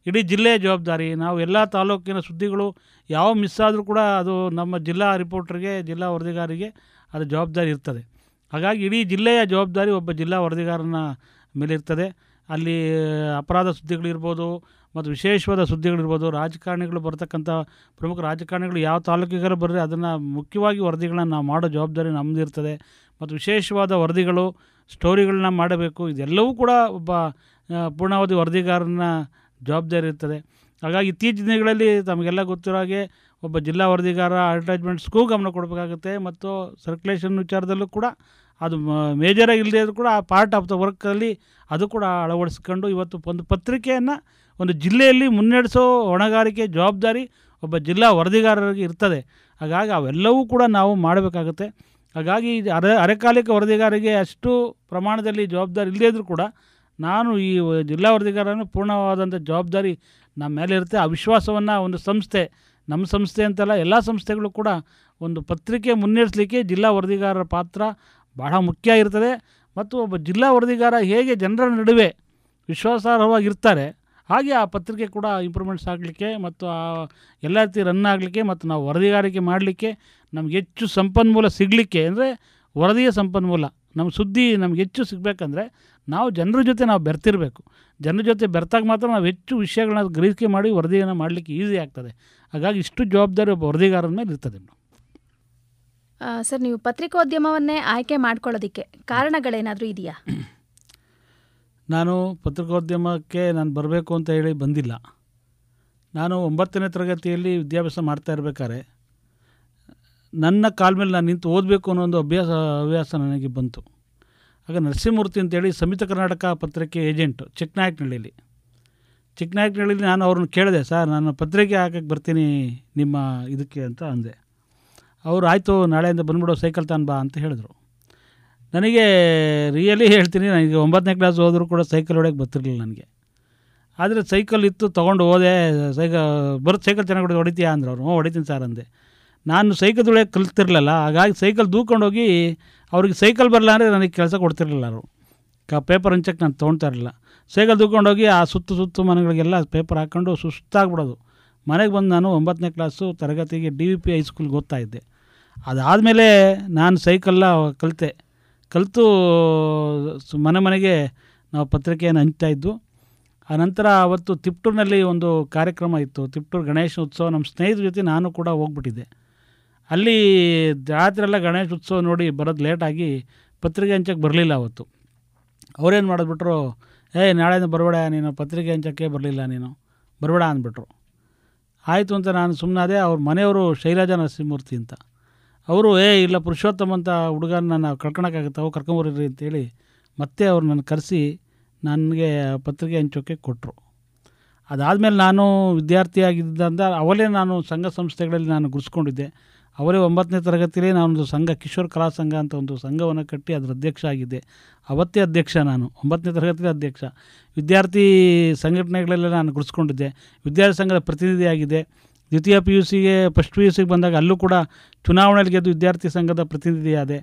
ಇಡೀ ಜಿಲ್ಲೆಯ ಜವಾಬ್ದಾರಿ. ನಾವು ಎಲ್ಲ ತಾಲೂಕಿನ ಸುದ್ದಿಗಳು ಯಾವ ಮಿಸ್ ಆದರೂ ಕೂಡ ಅದು ನಮ್ಮ ಜಿಲ್ಲಾ ರಿಪೋರ್ಟ್ರಿಗೆ, ಜಿಲ್ಲಾ ವರದಿಗಾರಿಗೆ ಅದು ಜವಾಬ್ದಾರಿ ಇರ್ತದೆ. ಹಾಗಾಗಿ ಇಡೀ ಜಿಲ್ಲೆಯ ಜವಾಬ್ದಾರಿ ಒಬ್ಬ ಜಿಲ್ಲಾ ವರದಿಗಾರನ ಮೇಲೆ ಇರ್ತದೆ. ಅಲ್ಲಿ ಅಪರಾಧ ಸುದ್ದಿಗಳಿರ್ಬೋದು ಮತ್ತು ವಿಶೇಷವಾದ ಸುದ್ದಿಗಳಿರ್ಬೋದು, ರಾಜಕಾರಣಿಗಳು ಬರ್ತಕ್ಕಂಥ ಪ್ರಮುಖ ರಾಜಕಾರಣಿಗಳು ಯಾವ ತಾಲೂಕಿಗಾರು ಬರ್ರೆ ಅದನ್ನು ಮುಖ್ಯವಾಗಿ ವರದಿಗಳನ್ನ ನಾವು ಮಾಡೋ ಜವಾಬ್ದಾರಿ ನಮ್ಮದು ಇರ್ತದೆ. ಮತ್ತು ವಿಶೇಷವಾದ ವರದಿಗಳು, ಸ್ಟೋರಿಗಳನ್ನ ಮಾಡಬೇಕು. ಇದೆಲ್ಲವೂ ಕೂಡ ಒಬ್ಬ ಪೂರ್ಣಾವಧಿ ವರದಿಗಾರನ ಜವಾಬ್ದಾರಿ ಇರ್ತದೆ. ಹಾಗಾಗಿ ಇತ್ತೀಚಿನ ದಿನಗಳಲ್ಲಿ ತಮಗೆಲ್ಲ ಗೊತ್ತಿರೋ ಹಾಗೆ ಒಬ್ಬ ಜಿಲ್ಲಾ ವರದಿಗಾರ ಅಡ್ವರ್ಟೈಸ್ಮೆಂಟ್ಸ್ಗೂ ಗಮನ ಕೊಡಬೇಕಾಗುತ್ತೆ. ಮತ್ತು ಸರ್ಕ್ಯುಲೇಷನ್ ವಿಚಾರದಲ್ಲೂ ಕೂಡ ಅದು ಮೇಜರಾಗಿ ಇಲ್ಲದೆ ಇದ್ರೂ ಕೂಡ ಆ ಪಾರ್ಟ್ ಆಫ್ ದ ವರ್ಕಲ್ಲಿ ಅದು ಕೂಡ ಅಳವಡಿಸ್ಕೊಂಡು ಇವತ್ತು ಒಂದು ಪತ್ರಿಕೆಯನ್ನು ಒಂದು ಜಿಲ್ಲೆಯಲ್ಲಿ ಮುನ್ನಡೆಸೋ ಹೊಣೆಗಾರಿಕೆ, ಜವಾಬ್ದಾರಿ ಒಬ್ಬ ಜಿಲ್ಲಾ ವರದಿಗಾರರಿಗೆ ಇರ್ತದೆ. ಹಾಗಾಗಿ ಅವೆಲ್ಲವೂ ಕೂಡ ನಾವು ಮಾಡಬೇಕಾಗುತ್ತೆ. ಹಾಗಾಗಿ ಅರೆಕಾಲಿಕ ವರದಿಗಾರರಿಗೆ ಅಷ್ಟು ಪ್ರಮಾಣದಲ್ಲಿ ಜವಾಬ್ದಾರಿ ಇಲ್ಲದೇ ಇದ್ದರೂ ಕೂಡ ನಾನು ಈ ಜಿಲ್ಲಾ ವರದಿಗಾರನ ಪೂರ್ಣವಾದಂಥ ಜವಾಬ್ದಾರಿ ನಮ್ಮ ಮೇಲೆ ಇರುತ್ತೆ. ಆ ವಿಶ್ವಾಸವನ್ನು ಒಂದು ಸಂಸ್ಥೆ ನಮ್ಮ ಸಂಸ್ಥೆ ಅಂತಲ್ಲ, ಎಲ್ಲ ಸಂಸ್ಥೆಗಳು ಕೂಡ ಒಂದು ಪತ್ರಿಕೆ ಮುನ್ನಡೆಸಲಿಕ್ಕೆ ಜಿಲ್ಲಾ ವರದಿಗಾರರ ಪಾತ್ರ ಬಹಳ ಮುಖ್ಯ ಇರ್ತದೆ. ಮತ್ತು ಒಬ್ಬ ಜಿಲ್ಲಾ ವರದಿಗಾರ ಹೇಗೆ ಜನರ ನಡುವೆ ವಿಶ್ವಾಸಾರ್ಹವಾಗಿರ್ತಾರೆ, ಹಾಗೆ ಆ ಪತ್ರಿಕೆ ಕೂಡ ಇಂಪ್ರೂವ್ಮೆಂಟ್ಸ್ ಆಗಲಿಕ್ಕೆ ಮತ್ತು ಎಲ್ಲ ರೀತಿ ರನ್ ಆಗಲಿಕ್ಕೆ ಮತ್ತು ನಾವು ವರದಿಗಾರಿಕೆ ಮಾಡಲಿಕ್ಕೆ ನಮ್ಗೆ ಹೆಚ್ಚು ಸಂಪನ್ಮೂಲ ಸಿಗಲಿಕ್ಕೆ, ಅಂದರೆ ವರದಿಯ ಸಂಪನ್ಮೂಲ ನಮ್ಮ ಸುದ್ದಿ ನಮ್ಗೆ ಹೆಚ್ಚು ಸಿಗಬೇಕಂದ್ರೆ ನಾವು ಜನರ ಜೊತೆ ನಾವು ಬೆರ್ತಿರಬೇಕು. ಜನರ ಜೊತೆ ಬೆರ್ತಾಗ ಮಾತ್ರ ನಾವು ಹೆಚ್ಚು ವಿಷಯಗಳನ್ನ ಗ್ರಹಿಕೆ ಮಾಡಿ ವರದಿಯನ್ನು ಮಾಡಲಿಕ್ಕೆ ಈಸಿ ಆಗ್ತದೆ. ಹಾಗಾಗಿ ಇಷ್ಟು ಜವಾಬ್ದಾರಿ ಒಬ್ಬ ವರದಿಗಾರನ ಮೇಲೆ ಇರ್ತದೆ. ಸರ್, ನೀವು ಪತ್ರಿಕೋದ್ಯಮವನ್ನೇ ಆಯ್ಕೆ ಮಾಡ್ಕೊಳ್ಳೋದಕ್ಕೆ ಕಾರಣಗಳೇನಾದರೂ ಇದೆಯಾ? ನಾನು ಪತ್ರಿಕೋದ್ಯಮಕ್ಕೆ ನಾನು ಬರಬೇಕು ಅಂತ ಹೇಳಿ ಬಂದಿಲ್ಲ. ನಾನು 9ನೇ ತರಗತಿಯಲ್ಲಿ ವಿದ್ಯಾಭ್ಯಾಸ ಮಾಡ್ತಾ ಇರಬೇಕಾದ್ರೆ ನನ್ನ ಕಾಲ ಮೇಲೆ ನಾನು ನಿಂತು ಓದಬೇಕು ಅನ್ನೋ ಒಂದು ಹವ್ಯಾಸ ನನಗೆ ಬಂತು. ಆಗ ನರಸಿಂಹಮೂರ್ತಿ ಅಂತೇಳಿ ಸಂಯುಕ್ತ ಕರ್ನಾಟಕ ಪತ್ರಿಕೆ ಏಜೆಂಟು ಚಿಕ್ಕನಾಯಕನಹಳ್ಳಿಯಲ್ಲಿ ನಾನು ಅವ್ರನ್ನ ಕೇಳಿದೆ, ಸರ್ ನಾನು ಪತ್ರಿಕೆ ಹಾಕಕ್ಕೆ ಬರ್ತೀನಿ ನಿಮ್ಮ ಇದಕ್ಕೆ ಅಂತ ಅಂದೆ. ಅವರು ಆಯಿತು ನಾಳೆಯಿಂದ ಬಂದ್ಬಿಡೋ, ಸೈಕಲ್ ತಾನು ಬಾ ಅಂತ ಹೇಳಿದ್ರು. ನನಗೆ ರಿಯಲಿ ಹೇಳ್ತೀನಿ, ನನಗೆ 9ನೇ ಕ್ಲಾಸ್ ಹೋದರೂ ಕೂಡ ಸೈಕಲ್ ಹೊಡೆಯೋಕ್ಕೆ ಬರ್ತಿರ್ಲಿಲ್ಲ ನನಗೆ. ಆದರೆ ಸೈಕಲ್ ಇತ್ತು, ತೊಗೊಂಡು ಹೋದೆ. ಸೈಕಲ್ ಚೆನ್ನಾಗಿ ಹೊಡಿತೀಯಾ ಅಂದರು ಅವರು. ಹೊಡಿತೀನಿ ಸರ್ ಅಂದೆ. ನಾನು ಸೈಕಲ್ ಹೊಡೆಯೋಕ್ಕೆ ಕಲ್ತಿರಲಿಲ್ಲ, ಹಾಗಾಗಿ ಸೈಕಲ್ ದೂಕೊಂಡೋಗಿ ಅವ್ರಿಗೆ ಸೈಕಲ್ ಬರಲ್ಲ ಅಂದರೆ ನನಗೆ ಕೆಲಸ ಕೊಡ್ತಿರ್ಲಿಲ್ಲ. ಅವರು ಪೇಪರ್ ಹಂಚಕ್ಕೆ ನಾನು ತೊಗೊಳ್ತಾ ಇರಲಿಲ್ಲ. ಸೈಕಲ್ ದೂಕೊಂಡೋಗಿ ಆ ಸುತ್ತು ಮನೆಗಳಿಗೆಲ್ಲ ಪೇಪರ್ ಹಾಕ್ಕೊಂಡು ಸುಸ್ತಾಗ್ಬಿಡೋದು. ಮನೆಗೆ ಬಂದು ನಾನು 9ನೇ ಕ್ಲಾಸು ತರಗತಿಗೆ DVP ಹೈಸ್ಕೂಲ್ಗೆ ಓದ್ತಾ ಇದ್ದೆ. ಅದಾದಮೇಲೆ ನಾನು ಸೈಕಲ್ಲ ಕಲಿತು ಮನೆಗೆ ನಾವು ಪತ್ರಿಕೆಯನ್ನು ಹಂಚ್ತಾಯಿದ್ದು. ಆನಂತರ ಅವತ್ತು ತಿಪ್ಟೂರಿನಲ್ಲಿ ಒಂದು ಕಾರ್ಯಕ್ರಮ ಇತ್ತು, ತಿಪ್ಟೂರು ಗಣೇಶ ಉತ್ಸವ. ನಮ್ಮ ಸ್ನೇಹಿತರ ಜೊತೆ ನಾನು ಕೂಡ ಹೋಗ್ಬಿಟ್ಟಿದ್ದೆ. ಅಲ್ಲಿ ರಾತ್ರೆಲ್ಲ ಗಣೇಶ ಉತ್ಸವ ನೋಡಿ ಬರೋದು ಲೇಟಾಗಿ ಪತ್ರಿಕೆ ಹಂಚಕ್ಕೆ ಬರಲಿಲ್ಲ. ಅವತ್ತು ಅವರೇನು ಮಾಡಿದ್ಬಿಟ್ರು, ನಾಳೆಯಿಂದ ಬರಬೇಡ ನೀನು, ಪತ್ರಿಕೆ ಹಂಚಕ್ಕೆ ಬರಲಿಲ್ಲ ನೀನು, ಬರಬೇಡ ಅಂದ್ಬಿಟ್ರು. ಆಯಿತು ಅಂತ ನಾನು ಸುಮ್ಮನಾದೆ. ಅವ್ರ ಮನೆಯವರು ಶೈಲಜಾ ನರಸಿಂಹಮೂರ್ತಿ ಅಂತ, ಅವರು ಇಲ್ಲ ಪುರುಷೋತ್ತಮ ಅಂತ ಹುಡುಗನ ನಾನು ಕರ್ಕೊಳಕ್ಕಾಗುತ್ತೆ, ಅವು ಕರ್ಕೊಂಬರ್ರಿ ಅಂತೇಳಿ ಮತ್ತೆ ಅವ್ರು ನನ್ನ ಕರೆಸಿ ನನಗೆ ಪತ್ರಿಕೆ ಹಂಚೋಕ್ಕೆ ಕೊಟ್ಟರು. ಅದಾದಮೇಲೆ ನಾನು ವಿದ್ಯಾರ್ಥಿಯಾಗಿದ್ದರಿಂದ ಅವಲೇ ನಾನು ಸಂಘ ಸಂಸ್ಥೆಗಳಲ್ಲಿ ನಾನು ಗುರುಸ್ಕೊಂಡಿದ್ದೆ. ಅವರೇ 9ನೇ ತರಗತಿಯಲ್ಲಿ ನಾನೊಂದು ಸಂಘ, ಕಿಶೋರ್ ಕಲಾ ಸಂಘ ಅಂತ ಒಂದು ಸಂಘವನ್ನು ಕಟ್ಟಿ ಅದರ ಅಧ್ಯಕ್ಷ ಆಗಿದ್ದೆ. ಅವತ್ತೇ ಅಧ್ಯಕ್ಷ ನಾನು, 9ನೇ ತರಗತಿಯಲ್ಲಿ ಅಧ್ಯಕ್ಷ. ವಿದ್ಯಾರ್ಥಿ ಸಂಘಟನೆಗಳೆಲ್ಲ ನಾನು ಗುರುಸ್ಕೊಂಡಿದ್ದೆ. ವಿದ್ಯಾರ್ಥಿ ಸಂಘದ ಪ್ರತಿನಿಧಿಯಾಗಿದ್ದೆ. ದ್ವಿತೀಯ PUCಗೆ ಫಸ್ಟ್ PUCಗೆ ಬಂದಾಗ ಅಲ್ಲೂ ಕೂಡ ಚುನಾವಣೆಯಲ್ಲಿ ಗೆದ್ದು ವಿದ್ಯಾರ್ಥಿ ಸಂಘದ ಪ್ರತಿನಿಧಿಯಾದೆ.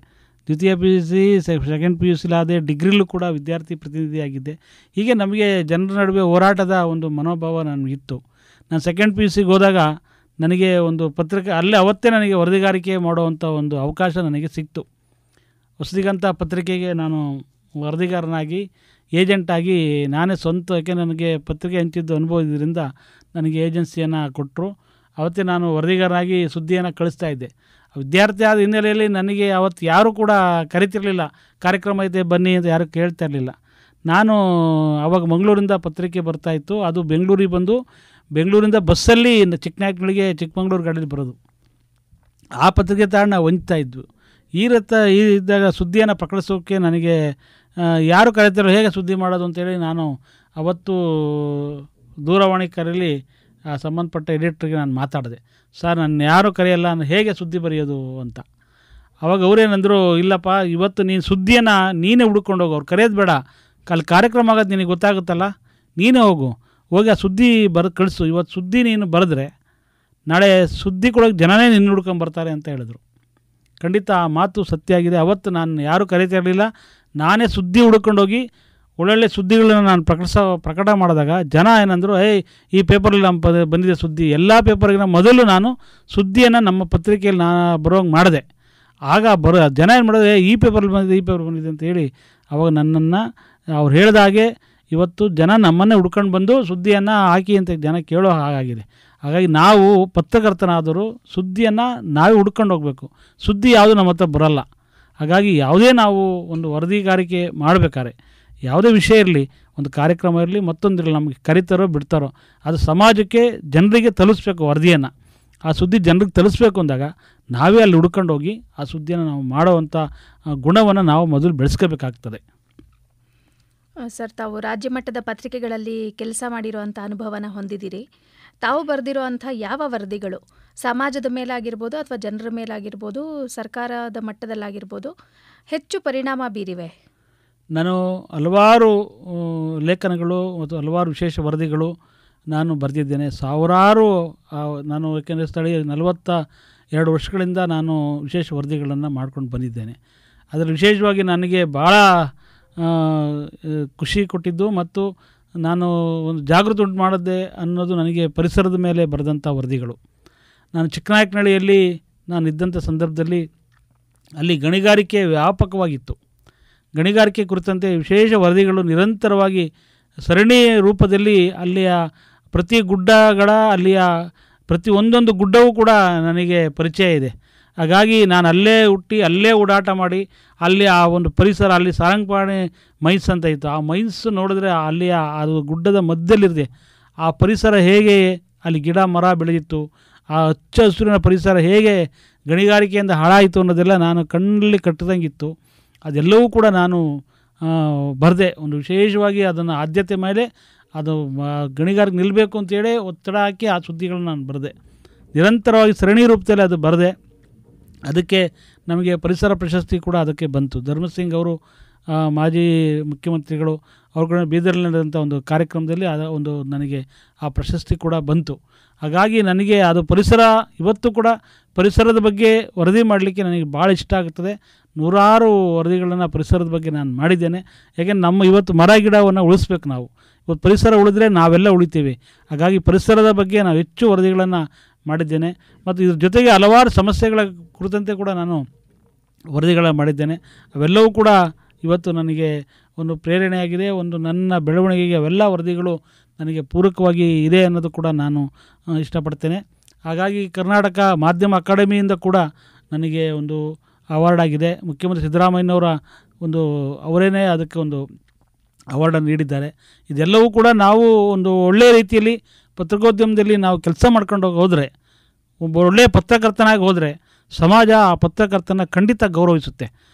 ದ್ವಿತೀಯ PUC, ಸೆಕೆಂಡ್ PUCಲಾದೆ. ಡಿಗ್ರಿಲೂ ಕೂಡ ವಿದ್ಯಾರ್ಥಿ ಪ್ರತಿನಿಧಿಯಾಗಿದ್ದೆ. ಹೀಗೆ ನಮಗೆ ಜನರ ನಡುವೆ ಹೋರಾಟದ ಒಂದು ಮನೋಭಾವ ನನಗಿತ್ತು. ನಾನು ಸೆಕೆಂಡ್ PUCಗೆ ಹೋದಾಗ ನನಗೆ ಒಂದು ಪತ್ರಿಕೆ ಅಲ್ಲೇ ಅವತ್ತೇ ನನಗೆ ವರದಿಗಾರಿಕೆ ಮಾಡುವಂಥ ಒಂದು ಅವಕಾಶ ನನಗೆ ಸಿಕ್ತು. ಹೊಸದಿಗಂತ ಪತ್ರಿಕೆಗೆ ನಾನು ವರದಿಗಾರನಾಗಿ ಏಜೆಂಟಾಗಿ ನಾನೇ ಸ್ವಂತ, ಯಾಕೆ ನನಗೆ ಪತ್ರಿಕೆ ಹಂಚಿದ್ದು ಅನುಭವ ಇದರಿಂದ ನನಗೆ ಏಜೆನ್ಸಿಯನ್ನು ಕೊಟ್ಟರು. ಅವತ್ತೇ ನಾನು ವರದಿಗಾರನಾಗಿ ಸುದ್ದಿಯನ್ನು ಕಳಿಸ್ತಾ ಇದ್ದೆ. ವಿದ್ಯಾರ್ಥಿ ಆದ ಹಿನ್ನೆಲೆಯಲ್ಲಿ ನನಗೆ ಅವತ್ತು ಯಾರೂ ಕೂಡ ಕರಿತಿರಲಿಲ್ಲ, ಕಾರ್ಯಕ್ರಮ ಐತೆ ಬನ್ನಿ ಅಂತ ಯಾರೂ ಕೇಳ್ತಾ ಇರಲಿಲ್ಲ. ನಾನು ಆವಾಗ ಮಂಗಳೂರಿಂದ ಪತ್ರಿಕೆ ಬರ್ತಾಯಿತ್ತು. ಅದು ಬೆಂಗಳೂರಿಗೆ ಬಂದು ಬೆಂಗಳೂರಿಂದ ಬಸ್ಸಲ್ಲಿ ಚಿಕ್ಕನಾಯಕನಹಳ್ಳಿಗೆ ಚಿಕ್ಕಮಂಗ್ಳೂರು ಗಾಡೀಲಿ ಬರೋದು. ಆ ಪತ್ರಿಕೆ ತಗೊಂಡು ನಾವು ಹೊಂಚ್ತಾ ಇದ್ವು. ಇದ್ದಾಗ ಸುದ್ದಿಯನ್ನು ಪ್ರಕಟಿಸೋಕ್ಕೆ ನನಗೆ ಯಾರು ಕರೀತಾರೋ, ಹೇಗೆ ಸುದ್ದಿ ಮಾಡೋದು ಅಂತೇಳಿ ನಾನು ಅವತ್ತು ದೂರವಾಣಿ ಕರೆಯಲ್ಲಿ ಸಂಬಂಧಪಟ್ಟ ಎಡಿಟ್ರಿಗೆ ನಾನು ಮಾತಾಡಿದೆ. ಸರ್ ನನ್ನ ಯಾರೂ ಕರೆಯಲ್ಲ, ನಾನು ಹೇಗೆ ಸುದ್ದಿ ಬರೆಯೋದು ಅಂತ. ಅವಾಗ ಅವರೇನಂದರು, ಇಲ್ಲಪ್ಪ ಇವತ್ತು ನೀನು ಸುದ್ದಿಯನ್ನು ನೀನೇ ಹುಡ್ಕೊಂಡು ಹೋಗು, ಅವ್ರು ಕರೆಯೋದು ಬೇಡ, ಅಲ್ಲಿ ಕಾರ್ಯಕ್ರಮ ಆಗೋದು ನಿನಗೆ ಗೊತ್ತಾಗುತ್ತಲ್ಲ, ನೀನೇ ಹೋಗಿ ಆ ಸುದ್ದಿ ಕಳಿಸು. ಇವತ್ತು ಸುದ್ದಿ ನೀನು ಬರೆದ್ರೆ ನಾಳೆ ಸುದ್ದಿ ಕೊಡೋಕ್ಕೆ ಜನನೇ ನಿನ್ನ ಹುಡ್ಕೊಂಬರ್ತಾರೆ ಅಂತ ಹೇಳಿದ್ರು. ಖಂಡಿತ ಆ ಮಾತು ಸತ್ಯ ಆಗಿದೆ. ಅವತ್ತು ನಾನು ಯಾರೂ ಕರೀತಾ ಇರಲಿಲ್ಲ, ನಾನೇ ಸುದ್ದಿ ಹುಡ್ಕೊಂಡೋಗಿ ಒಳ್ಳೊಳ್ಳೆ ಸುದ್ದಿಗಳನ್ನ ನಾನು ಪ್ರಕಟ ಮಾಡಿದಾಗ ಜನ ಏನಂದರು, ಈ ಪೇಪರಲ್ಲಿ ನಮ್ಮ ಬಂದಿದೆ ಸುದ್ದಿ. ಎಲ್ಲ ಪೇಪರ್ಗಿನ ಮೊದಲು ನಾನು ಸುದ್ದಿಯನ್ನು ನಮ್ಮ ಪತ್ರಿಕೆಯಲ್ಲಿ ನಾನು ಬರೋಂಗೆ ಮಾಡಿದೆ. ಆಗ ಜನ ಏನು ಮಾಡೋದು, ಈ ಪೇಪರಲ್ಲಿ ಬಂದಿದೆ ಅಂತ ಹೇಳಿ ಅವಾಗ ನನ್ನನ್ನು ಅವ್ರು ಹೇಳಿದ ಹಾಗೆ ಇವತ್ತು ಜನ ನಮ್ಮನ್ನೇ ಹುಡ್ಕೊಂಡು ಬಂದು ಸುದ್ದಿಯನ್ನು ಹಾಕಿ ಅಂತ ಜನ ಕೇಳೋ ಹಾಗಾಗಿದೆ. ಹಾಗಾಗಿ ನಾವು ಪತ್ರಕರ್ತನಾದರೂ ಸುದ್ದಿಯನ್ನು ನಾವೇ ಹುಡ್ಕೊಂಡು ಹೋಗಬೇಕು. ಸುದ್ದಿ ಯಾವುದು ನಮ್ಮ ಹತ್ರ ಬರೋಲ್ಲ. ಹಾಗಾಗಿ ಯಾವುದೇ ನಾವು ಒಂದು ವರದಿಗಾರಿಕೆ ಮಾಡಬೇಕಾದ್ರೆ ಯಾವುದೇ ವಿಷಯ ಇರಲಿ, ಒಂದು ಕಾರ್ಯಕ್ರಮ ಇರಲಿ, ಮತ್ತೊಂದಿರಲಿ, ನಮಗೆ ಕರಿತಾರೋ ಬಿಡ್ತಾರೋ ಅದು ಸಮಾಜಕ್ಕೆ ಜನರಿಗೆ ತಲುಪಿಸ್ಬೇಕು. ವರದಿಯನ್ನು ಆ ಸುದ್ದಿ ಜನರಿಗೆ ತಲುಪಿಸ್ಬೇಕು ಅಂದಾಗ ನಾವೇ ಅಲ್ಲಿ ಹುಡ್ಕೊಂಡು ಹೋಗಿ ಆ ಸುದ್ದಿಯನ್ನು ನಾವು ಮಾಡೋವಂಥ ಗುಣವನ್ನು ನಾವು ಮೊದಲು ಬೆಳೆಸ್ಕೋಬೇಕಾಗ್ತದೆ. ಸರ್, ತಾವು ರಾಜ್ಯ ಮಟ್ಟದ ಪತ್ರಿಕೆಗಳಲ್ಲಿ ಕೆಲಸ ಮಾಡಿರೋವಂಥ ಅನುಭವನ ಹೊಂದಿದ್ದೀರಿ. ತಾವು ಬರೆದಿರೋವಂಥ ಯಾವ ವರದಿಗಳು ಸಮಾಜದ ಮೇಲಾಗಿರ್ಬೋದು ಅಥವಾ ಜನರ ಮೇಲಾಗಿರ್ಬೋದು, ಸರ್ಕಾರದ ಮಟ್ಟದಲ್ಲಾಗಿರ್ಬೋದು ಹೆಚ್ಚು ಪರಿಣಾಮ ಬೀರಿವೆ? ನಾನು ಹಲವಾರು ಲೇಖನಗಳು ಮತ್ತು ಹಲವಾರು ವಿಶೇಷ ವರದಿಗಳು ನಾನು ಬರೆದಿದ್ದೇನೆ. ಸಾವಿರಾರು ನಾನು ಏಕೆಂದರೆ ಸ್ಥಳೀಯ 42 ವರ್ಷಗಳಿಂದ ನಾನು ವಿಶೇಷ ವರದಿಗಳನ್ನು ಮಾಡ್ಕೊಂಡು ಬಂದಿದ್ದೇನೆ. ಅದರಲ್ಲಿ ವಿಶೇಷವಾಗಿ ನನಗೆ ಭಾಳ ಖುಷಿ ಕೊಟ್ಟಿದ್ದು ಮತ್ತು ನಾನು ಒಂದು ಜಾಗೃತಿ ಉಂಟು ಮಾಡಿದ್ದೆ ಅನ್ನೋದು ನನಗೆ ಪರಿಸರದ ಮೇಲೆ ಬರೆದಂಥ ವರದಿಗಳು. ನಾನು ಚಿಕ್ಕನಾಯಕನಹಳ್ಳಿಯಲ್ಲಿ ನಾನು ಇದ್ದಂಥ ಸಂದರ್ಭದಲ್ಲಿ ಅಲ್ಲಿ ಗಣಿಗಾರಿಕೆ ವ್ಯಾಪಕವಾಗಿತ್ತು. ಗಣಿಗಾರಿಕೆ ಕುರಿತಂತೆ ವಿಶೇಷ ವರದಿಗಳು ನಿರಂತರವಾಗಿ ಸರಣಿ ರೂಪದಲ್ಲಿ ಅಲ್ಲಿಯ ಪ್ರತಿ ಗುಡ್ಡಗಳ ಅಲ್ಲಿಯ ಪ್ರತಿ ಒಂದೊಂದು ಗುಡ್ಡವೂ ಕೂಡ ನನಗೆ ಪರಿಚಯ ಇದೆ. ಹಾಗಾಗಿ ನಾನು ಅಲ್ಲೇ ಹುಟ್ಟಿ ಅಲ್ಲೇ ಓಡಾಟ ಮಾಡಿ ಅಲ್ಲಿ ಆ ಒಂದು ಪರಿಸರ, ಅಲ್ಲಿ ಸಾರಂಗಪಾಣಿ ಮೈನ್ಸ್ ಅಂತ ಇತ್ತು. ಆ ಮೈನ್ಸ್ ನೋಡಿದ್ರೆ ಅಲ್ಲಿಯ ಅದು ಗುಡ್ಡದ ಮಧ್ಯದಲ್ಲಿದೆ. ಆ ಪರಿಸರ ಹೇಗೆ ಅಲ್ಲಿ ಗಿಡ ಮರ ಬೆಳೆದಿತ್ತು, ಆ ಹಚ್ಚ ಹಸಿರಿನ ಪರಿಸರ ಹೇಗೆ ಗಣಿಗಾರಿಕೆಯಿಂದ ಹಾಳಾಯಿತು ಅನ್ನೋದೆಲ್ಲ ನಾನು ಕಣ್ಣಲ್ಲಿ ಕಟ್ಟಿದಂಗಿತ್ತು. ಅದೆಲ್ಲವೂ ಕೂಡ ನಾನು ಬರೆದೆ. ಒಂದು ವಿಶೇಷವಾಗಿ ಅದನ್ನು ಆದ್ಯತೆ ಮೇಲೆ ಅದು ಗಣಿಗಾರಿಕೆ ನಿಲ್ಲಬೇಕು ಅಂತೇಳಿ ಒತ್ತಡ ಹಾಕಿ ಆ ಸುದ್ದಿಗಳನ್ನ ನಾನು ಬರೆದೆ. ನಿರಂತರವಾಗಿ ಸರಣಿ ರೂಪದಲ್ಲಿ ಅದು ಬರೆದೆ. ಅದಕ್ಕೆ ನಮಗೆ ಪರಿಸರ ಪ್ರಶಸ್ತಿ ಕೂಡ ಅದಕ್ಕೆ ಬಂತು. ಧರ್ಮಸಿಂಗ್ ಅವರು ಮಾಜಿ ಮುಖ್ಯಮಂತ್ರಿಗಳು ಅವ್ರ ಬೀದರ್ನಲ್ಲಿ ನಡೆದಂಥ ಒಂದು ಕಾರ್ಯಕ್ರಮದಲ್ಲಿ ಒಂದು ನನಗೆ ಆ ಪ್ರಶಸ್ತಿ ಕೂಡ ಬಂತು. ಹಾಗಾಗಿ ನನಗೆ ಅದು ಪರಿಸರ ಇವತ್ತು ಕೂಡ ಪರಿಸರದ ಬಗ್ಗೆ ವರದಿ ಮಾಡಲಿಕ್ಕೆ ನನಗೆ ಭಾಳ ಇಷ್ಟ ಆಗುತ್ತದೆ. ನೂರಾರು ವರದಿಗಳನ್ನು ಪರಿಸರದ ಬಗ್ಗೆ ನಾನು ಮಾಡಿದ್ದೇನೆ. ಯಾಕೆಂದರೆ ನಮ್ಮ ಇವತ್ತು ಮರ ಗಿಡವನ್ನು ಉಳಿಸ್ಬೇಕು. ನಾವು ಇವತ್ತು ಪರಿಸರ ಉಳಿದ್ರೆ ನಾವೆಲ್ಲ ಉಳಿತೀವಿ. ಹಾಗಾಗಿ ಪರಿಸರದ ಬಗ್ಗೆ ನಾವು ಹೆಚ್ಚು ವರದಿಗಳನ್ನು ಮಾಡಿದ್ದೇನೆ. ಮತ್ತು ಇದ್ರ ಜೊತೆಗೆ ಹಲವಾರು ಸಮಸ್ಯೆಗಳ ಕುರಿತಂತೆ ಕೂಡ ನಾನು ವರದಿಗಳನ್ನು ಮಾಡಿದ್ದೇನೆ. ಅವೆಲ್ಲವೂ ಕೂಡ ಇವತ್ತು ನನಗೆ ಒಂದು ಪ್ರೇರಣೆಯಾಗಿದೆ. ಒಂದು ನನ್ನ ಬೆಳವಣಿಗೆಗೆ ಅವೆಲ್ಲ ವರದಿಗಳು ನನಗೆ ಪೂರಕವಾಗಿ ಇದೆ ಅನ್ನೋದು ಕೂಡ ನಾನು ಇಷ್ಟಪಡ್ತೇನೆ. ಹಾಗಾಗಿ ಕರ್ನಾಟಕ ಮಾಧ್ಯಮ ಅಕಾಡೆಮಿಯಿಂದ ಕೂಡ ನನಗೆ ಒಂದು ಅವಾರ್ಡ್ ಆಗಿದೆ. ಮುಖ್ಯಮಂತ್ರಿ ಸಿದ್ದರಾಮಯ್ಯನವರ ಒಂದು ಅವರೇನೇ ಅದಕ್ಕೆ ಒಂದು ಅವಾರ್ಡನ್ನು ನೀಡಿದ್ದಾರೆ. ಇದೆಲ್ಲವೂ ಕೂಡ ನಾವು ಒಂದು ಒಳ್ಳೆಯ ರೀತಿಯಲ್ಲಿ ಪತ್ರಿಕೋದ್ಯಮದಲ್ಲಿ ನಾವು ಕೆಲಸ ಮಾಡ್ಕೊಂಡು ಹೋದರೆ, ಒಬ್ಬ ಒಳ್ಳೆಯ ಪತ್ರಕರ್ತನಾಗಿ ಹೋದರೆ ಸಮಾಜ ಆ ಪತ್ರಕರ್ತನ ಖಂಡಿತ ಗೌರವಿಸುತ್ತೆ.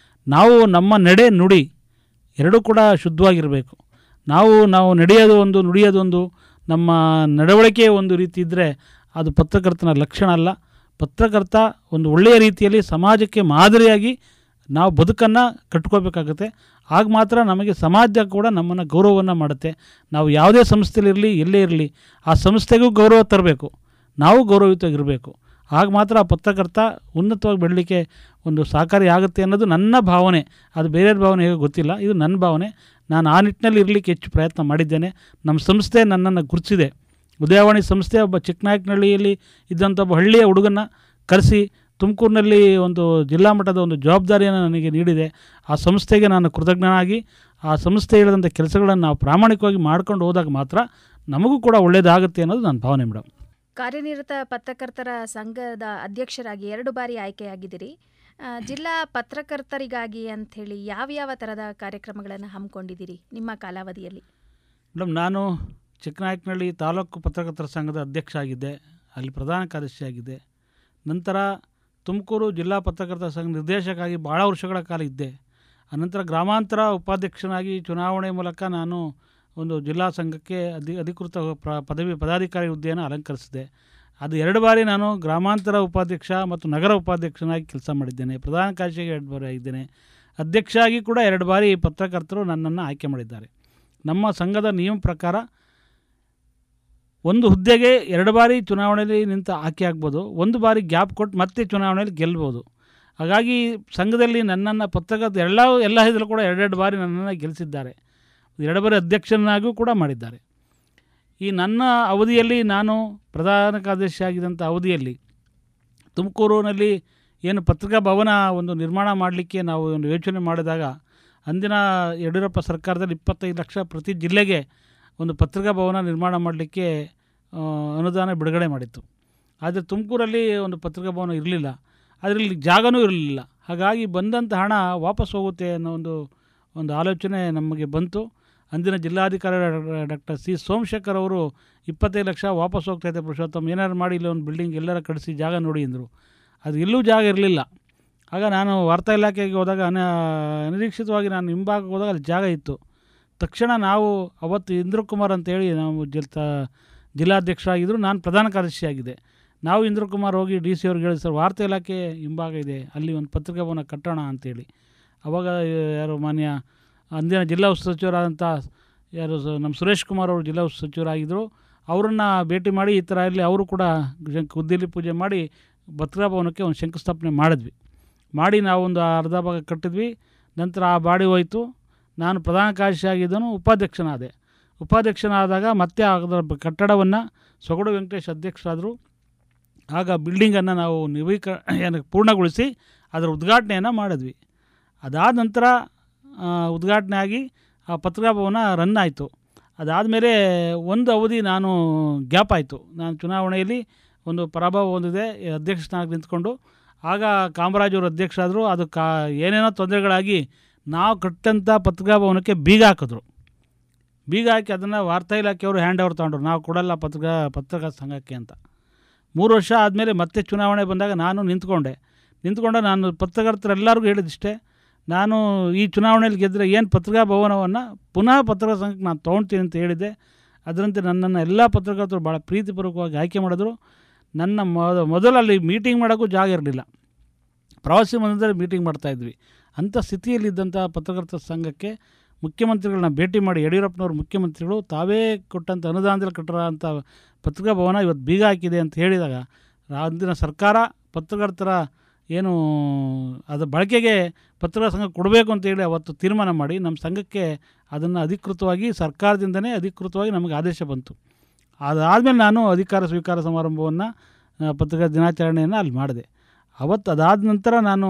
ನಾವು ನಮ್ಮ ನಡೆ ನುಡಿ ಎರಡೂ ಕೂಡ ಶುದ್ಧವಾಗಿರಬೇಕು. ನಾವು ನಡೆಯೋದು ಒಂದು, ನುಡಿಯೋದೊಂದು, ನಮ್ಮ ನಡವಳಿಕೆ ಒಂದು ರೀತಿ ಇದ್ದರೆ ಅದು ಪತ್ರಕರ್ತನ ಲಕ್ಷಣ ಅಲ್ಲ. ಪತ್ರಕರ್ತ ಒಂದು ಒಳ್ಳೆಯ ರೀತಿಯಲ್ಲಿ ಸಮಾಜಕ್ಕೆ ಮಾದರಿಯಾಗಿ ನಾವು ಬದುಕನ್ನು ಕಟ್ಕೋಬೇಕಾಗುತ್ತೆ. ಆಗ ಮಾತ್ರ ನಮಗೆ ಸಮಾಜ ಕೂಡ ನಮ್ಮನ್ನು ಗೌರವವನ್ನು ಮಾಡುತ್ತೆ. ನಾವು ಯಾವುದೇ ಸಂಸ್ಥೆಯಲ್ಲಿರಲಿ, ಎಲ್ಲೇ ಇರಲಿ, ಆ ಸಂಸ್ಥೆಗೂ ಗೌರವ ತರಬೇಕು, ನಾವು ಗೌರವಯುತವಾಗಿರಬೇಕು. ಆಗ ಮಾತ್ರ ಆ ಪತ್ರಕರ್ತ ಉನ್ನತವಾಗಿ ಬೆಳಲಿಕ್ಕೆ ಒಂದು ಸಹಕಾರಿ ಆಗುತ್ತೆ ಅನ್ನೋದು ನನ್ನ ಭಾವನೆ. ಅದು ಬೇರೆಯವ್ರ ಭಾವನೆ ಹೇಗೆ ಗೊತ್ತಿಲ್ಲ, ಇದು ನನ್ನ ಭಾವನೆ. ನಾನು ಆ ನಿಟ್ಟಿನಲ್ಲಿ ಇರಲಿಕ್ಕೆ ಹೆಚ್ಚು ಪ್ರಯತ್ನ ಮಾಡಿದ್ದೇನೆ. ನಮ್ಮ ಸಂಸ್ಥೆ ನನ್ನನ್ನು ಗುರುತಿಸಿದೆ. ಉದಯವಾಣಿ ಸಂಸ್ಥೆ ಒಬ್ಬ ಚಿಕ್ಕನಾಯಕನಹಳ್ಳಿಯಲ್ಲಿ ಇದ್ದಂಥ ಒಬ್ಬ ಹಳ್ಳಿಯ ಹುಡುಗನ್ನ ಕರೆಸಿ ತುಮಕೂರಿನಲ್ಲಿ ಒಂದು ಜಿಲ್ಲಾ ಮಟ್ಟದ ಒಂದು ಜವಾಬ್ದಾರಿಯನ್ನು ನನಗೆ ನೀಡಿದೆ. ಆ ಸಂಸ್ಥೆಗೆ ನಾನು ಕೃತಜ್ಞನಾಗಿ ಆ ಸಂಸ್ಥೆ ಹೇಳಿದಂಥ ಕೆಲಸಗಳನ್ನು ನಾವು ಪ್ರಾಮಾಣಿಕವಾಗಿ ಮಾಡ್ಕೊಂಡು ಹೋದಾಗ ಮಾತ್ರ ನಮಗೂ ಕೂಡ ಒಳ್ಳೆಯದಾಗುತ್ತೆ ಅನ್ನೋದು ನನ್ನ ಭಾವನೆ ಮೇಡಮ್. ಕಾರ್ಯನಿರತ ಪತ್ರಕರ್ತರ ಸಂಘದ ಅಧ್ಯಕ್ಷರಾಗಿ 2 ಬಾರಿ ಆಯ್ಕೆಯಾಗಿದ್ದೀರಿ. ಜಿಲ್ಲಾ ಪತ್ರಕರ್ತರಿಗಾಗಿ ಅಂಥೇಳಿ ಯಾವ ಥರದ ಕಾರ್ಯಕ್ರಮಗಳನ್ನು ಹಮ್ಮಿಕೊಂಡಿದ್ದೀರಿ ನಿಮ್ಮ ಕಾಲಾವಧಿಯಲ್ಲಿ? ಮೇಡಮ್, ನಾನು ಚಿಕ್ಕನಾಯಕನಹಳ್ಳಿ ತಾಲೂಕು ಪತ್ರಕರ್ತರ ಸಂಘದ ಅಧ್ಯಕ್ಷ ಆಗಿದ್ದೆ, ಅಲ್ಲಿ ಪ್ರಧಾನ ಕಾರ್ಯದರ್ಶಿ ಆಗಿದ್ದೆ. ನಂತರ ತುಮಕೂರು ಜಿಲ್ಲಾ ಪತ್ರಕರ್ತರ ಸಂಘ ನಿರ್ದೇಶಕರಾಗಿ ಭಾಳ ವರ್ಷಗಳ ಕಾಲ ಇದ್ದೆ. ಅನಂತರ ಗ್ರಾಮಾಂತರ ಉಪಾಧ್ಯಕ್ಷನಾಗಿ ಚುನಾವಣೆ ಮೂಲಕ ನಾನು ಒಂದು ಜಿಲ್ಲಾ ಸಂಘಕ್ಕೆ ಅಧಿಕೃತ ಪದಾಧಿಕಾರಿ ಹುದ್ದೆಯನ್ನು ಅಲಂಕರಿಸಿದೆ. ಅದು 2 ಬಾರಿ ನಾನು ಗ್ರಾಮಾಂತರ ಉಪಾಧ್ಯಕ್ಷ ಮತ್ತು ನಗರ ಉಪಾಧ್ಯಕ್ಷನಾಗಿ ಕೆಲಸ ಮಾಡಿದ್ದೇನೆ. ಪ್ರಧಾನ ಕಾರ್ಯದರ್ಶಿಯಾಗಿ 2 ಬಾರಿ ಆಗಿದ್ದೇನೆ. ಅಧ್ಯಕ್ಷ ಆಗಿ ಕೂಡ 2 ಬಾರಿ ಪತ್ರಕರ್ತರು ನನ್ನನ್ನು ಆಯ್ಕೆ ಮಾಡಿದ್ದಾರೆ. ನಮ್ಮ ಸಂಘದ ನಿಯಮ ಪ್ರಕಾರ ಒಂದು ಹುದ್ದೆಗೆ 2 ಬಾರಿ ಚುನಾವಣೆಯಲ್ಲಿ ನಿಂತು ಆಯ್ಕೆ ಆಗ್ಬೋದು, 1 ಬಾರಿ ಗ್ಯಾಪ್ ಕೊಟ್ಟು ಮತ್ತೆ ಚುನಾವಣೆಯಲ್ಲಿ ಗೆಲ್ಬೋದು. ಹಾಗಾಗಿ ಸಂಘದಲ್ಲಿ ನನ್ನನ್ನು ಪತ್ರಕರ್ತ ಎಲ್ಲ ಇದರಲ್ಲೂ ಕೂಡ 2 ಬಾರಿ ನನ್ನನ್ನು ಗೆಲ್ಲಿಸಿದ್ದಾರೆ. 2 ಬಾರಿ ಅಧ್ಯಕ್ಷನಾಗೂ ಕೂಡ ಮಾಡಿದ್ದಾರೆ. ಈ ನನ್ನ ಅವಧಿಯಲ್ಲಿ ನಾನು ಪ್ರಧಾನ ಕಾರ್ಯದರ್ಶಿ ಆಗಿದ್ದಂಥ ಅವಧಿಯಲ್ಲಿ ತುಮಕೂರಿನಲ್ಲಿ ಏನು ಪತ್ರಿಕಾ ಭವನ ಒಂದು ನಿರ್ಮಾಣ ಮಾಡಲಿಕ್ಕೆ ನಾವು ಒಂದು ಯೋಚನೆ ಮಾಡಿದಾಗ ಅಂದಿನ ಯಡಿಯೂರಪ್ಪ ಸರ್ಕಾರದಲ್ಲಿ 25 ಲಕ್ಷ ಪ್ರತಿ ಜಿಲ್ಲೆಗೆ ಒಂದು ಪತ್ರಿಕಾ ಭವನ ನಿರ್ಮಾಣ ಮಾಡಲಿಕ್ಕೆ ಅನುದಾನ ಬಿಡುಗಡೆ ಮಾಡಿತ್ತು. ಆದರೆ ತುಮಕೂರಲ್ಲಿ ಒಂದು ಪತ್ರಿಕಾ ಭವನ ಇರಲಿಲ್ಲ, ಅದರಲ್ಲಿ ಜಾಗನೂ ಇರಲಿಲ್ಲ. ಹಾಗಾಗಿ ಬಂದಂಥ ಹಣ ವಾಪಸ್ ಹೋಗುತ್ತೆ ಅನ್ನೋ ಒಂದು ಆಲೋಚನೆ ನಮಗೆ ಬಂತು. ಅಂದಿನ ಜಿಲ್ಲಾಧಿಕಾರಿ ಡಾಕ್ಟರ್ ಸಿ ಸೋಮಶೇಖರ್ ಅವರು 25 ಲಕ್ಷ ವಾಪಸ್ ಹೋಗ್ತಾಯಿದೆ ಪುರುಷೋತ್ತಮ್, ಏನಾರು ಮಾಡಿ ಇಲ್ಲಿ ಒಂದು ಬಿಲ್ಡಿಂಗ್ ಎಲ್ಲರ ಕಳಿಸಿ ಜಾಗ ನೋಡಿ ಅಂದರು. ಅದು ಎಲ್ಲೂ ಜಾಗ ಇರಲಿಲ್ಲ. ಆಗ ನಾನು ವಾರ್ತಾ ಇಲಾಖೆಗೆ ಹೋದಾಗ ಅನಿರೀಕ್ಷಿತವಾಗಿ ನಾನು ಹಿಂಭಾಗಕ್ಕೆ ಹೋದಾಗ ಅಲ್ಲಿ ಜಾಗ ಇತ್ತು. ತಕ್ಷಣ ನಾವು ಅವತ್ತು ಇಂದ್ರಕುಮಾರ್ ಅಂತೇಳಿ ನಾವು ಜಿಲ್ಲಾಧ್ಯಕ್ಷರಾಗಿದ್ದರು, ನಾನು ಪ್ರಧಾನ ಕಾರ್ಯದರ್ಶಿ ಆಗಿದೆ. ನಾವು ಇಂದ್ರಕುಮಾರ್ ಹೋಗಿ ಡಿ ಸಿ ಅವ್ರಿಗೆ ಹೇಳಿ, ಸರ್ ವಾರ್ತಾ ಇಲಾಖೆ ಹಿಂಭಾಗ ಇದೆ, ಅಲ್ಲಿ ಒಂದು ಪತ್ರಿಕಾ ಭವನ ಕಟ್ಟೋಣ ಅಂತೇಳಿ. ಆವಾಗ ಯಾರು ಮಾನ್ಯ ಅಂದಿನ ಜಿಲ್ಲಾ ಉಸ್ತುವಾರಿ ಸಚಿವರಾದಂಥ ನಮ್ಮ ಸುರೇಶ್ ಕುಮಾರ್ ಅವರು ಜಿಲ್ಲಾ ಉಸ್ತುವಾರಿ ಸಚಿವರಾಗಿದ್ದರು. ಅವರನ್ನು ಭೇಟಿ ಮಾಡಿ ಈ ಥರ ಇಲ್ಲಿ ಅವರು ಕೂಡ ಗುದ್ದಲಿ ಪೂಜೆ ಮಾಡಿ ಪತ್ರಿಕಾ ಭವನಕ್ಕೆ ಒಂದು ಶಂಕುಸ್ಥಾಪನೆ ಮಾಡಿ ನಾವೊಂದು ಅರ್ಧ ಭಾಗ ಕಟ್ಟಿದ್ವಿ. ನಂತರ ಆ ಬಾಡಿ ಹೋಯಿತು. ನಾನು ಪ್ರಧಾನ ಕಾರ್ಯದರ್ಶಿ ಆಗಿದ್ದನು, ಉಪಾಧ್ಯಕ್ಷನಾದಾಗ ಮತ್ತೆ ಅದರ ಕಟ್ಟಡವನ್ನು ಸೊಗಡು ವೆಂಕಟೇಶ್ ಅಧ್ಯಕ್ಷರಾದರು. ಆಗ ಬಿಲ್ಡಿಂಗನ್ನು ನಾವು ಪೂರ್ಣಗೊಳಿಸಿ ಅದರ ಉದ್ಘಾಟನೆಯನ್ನು ಮಾಡಿದ್ವಿ. ಅದಾದ ನಂತರ ಉದ್ಘಾಟನೆ ಆಗಿ ಆ ಪತ್ರಿಕಾ ಭವನ ರನ್ ಆಯಿತು. ಅದಾದಮೇಲೆ ಒಂದು ಅವಧಿ ನಾನು ಗ್ಯಾಪ್ ಆಯಿತು. ನಾನು ಚುನಾವಣೆಯಲ್ಲಿ ಒಂದು ಪರಾಭವ ಹೊಂದಿದೆ, ಅಧ್ಯಕ್ಷ ಸ್ಥಾನಕ್ಕೆ ನಿಂತ್ಕೊಂಡು. ಆಗ ಕಾಮರಾಜ್ ಅವರು ಅಧ್ಯಕ್ಷರಾದರು. ಅದು ಏನೇನೋ ತೊಂದರೆಗಳಾಗಿ ನಾವು ಕಟ್ಟಂಥ ಪತ್ರಿಕಾ ಭವನಕ್ಕೆ ಬೀಗ ಹಾಕಿ ಅದನ್ನು ವಾರ್ತಾ ಇಲಾಖೆಯವರು ಹ್ಯಾಂಡ್ ಓವರ್ ತೊಗೊಂಡ್ರು. ನಾವು ಕೊಡಲ್ಲ ಪತ್ರಿಕಾ ಸಂಘಕ್ಕೆ ಅಂತ. 3 ವರ್ಷ ಆದಮೇಲೆ ಮತ್ತೆ ಚುನಾವಣೆ ಬಂದಾಗ ನಾನು ನಿಂತ್ಕೊಂಡೆ. ನಾನು ಪತ್ರಕರ್ತರೆಲ್ಲರಿಗೂ ಹೇಳಿದಿಷ್ಟೇ, ನಾನು ಈ ಚುನಾವಣೆಯಲ್ಲಿ ಗೆದ್ದರೆ ಏನು ಪತ್ರಿಕಾ ಭವನವನ್ನು ಪುನಃ ಪತ್ರಿಕಾ ಸಂಘಕ್ಕೆ ನಾನು ತೊಗೊಳ್ತೀನಿ ಅಂತ ಹೇಳಿದ್ದೆ. ಅದರಂತೆ ನನ್ನನ್ನು ಎಲ್ಲ ಪತ್ರಕರ್ತರು ಭಾಳ ಪ್ರೀತಿಪೂರ್ವಕವಾಗಿ ಆಯ್ಕೆ ಮಾಡಿದ್ರು. ನನ್ನ ಮೊದಲಲ್ಲಿ ಮೀಟಿಂಗ್ ಮಾಡೋಕ್ಕೂ ಜಾಗ ಇರಲಿಲ್ಲ. ಪ್ರವಾಸಿ ಮಂದಿರದಲ್ಲಿ ಮೀಟಿಂಗ್ ಮಾಡ್ತಾಯಿದ್ವಿ. ಅಂಥ ಸ್ಥಿತಿಯಲ್ಲಿದ್ದಂಥ ಪತ್ರಕರ್ತರ ಸಂಘಕ್ಕೆ ಮುಖ್ಯಮಂತ್ರಿಗಳನ್ನ ಭೇಟಿ ಮಾಡಿ, ಯಡಿಯೂರಪ್ಪನವರು ಮುಖ್ಯಮಂತ್ರಿಗಳು ತಾವೇ ಕೊಟ್ಟಂಥ ಅನುದಾನದಲ್ಲಿ ಕಟ್ಟಿರೋಂಥ ಪತ್ರಿಕಾ ಭವನ ಇವತ್ತು ಬೀಗ ಹಾಕಿದೆ ಅಂತ ಹೇಳಿದಾಗ ಅಂದಿನ ಸರ್ಕಾರ ಪತ್ರಕರ್ತರ ಏನು ಅದರ ಬಳಕೆಗೆ ಪತ್ರಿಕಾ ಸಂಘ ಕೊಡಬೇಕು ಅಂತೇಳಿ ಅವತ್ತು ತೀರ್ಮಾನ ಮಾಡಿ ನಮ್ಮ ಸಂಘಕ್ಕೆ ಅದನ್ನು ಅಧಿಕೃತವಾಗಿ ಸರ್ಕಾರದಿಂದನೇ ಅಧಿಕೃತವಾಗಿ ನಮಗೆ ಆದೇಶ ಬಂತು. ಅದಾದಮೇಲೆ ನಾನು ಅಧಿಕಾರ ಸ್ವೀಕಾರ ಸಮಾರಂಭವನ್ನು ಪತ್ರಿಕಾ ದಿನಾಚರಣೆಯನ್ನು ಅಲ್ಲಿ ಮಾಡಿದೆ. ಅದಾದ ನಂತರ ನಾನು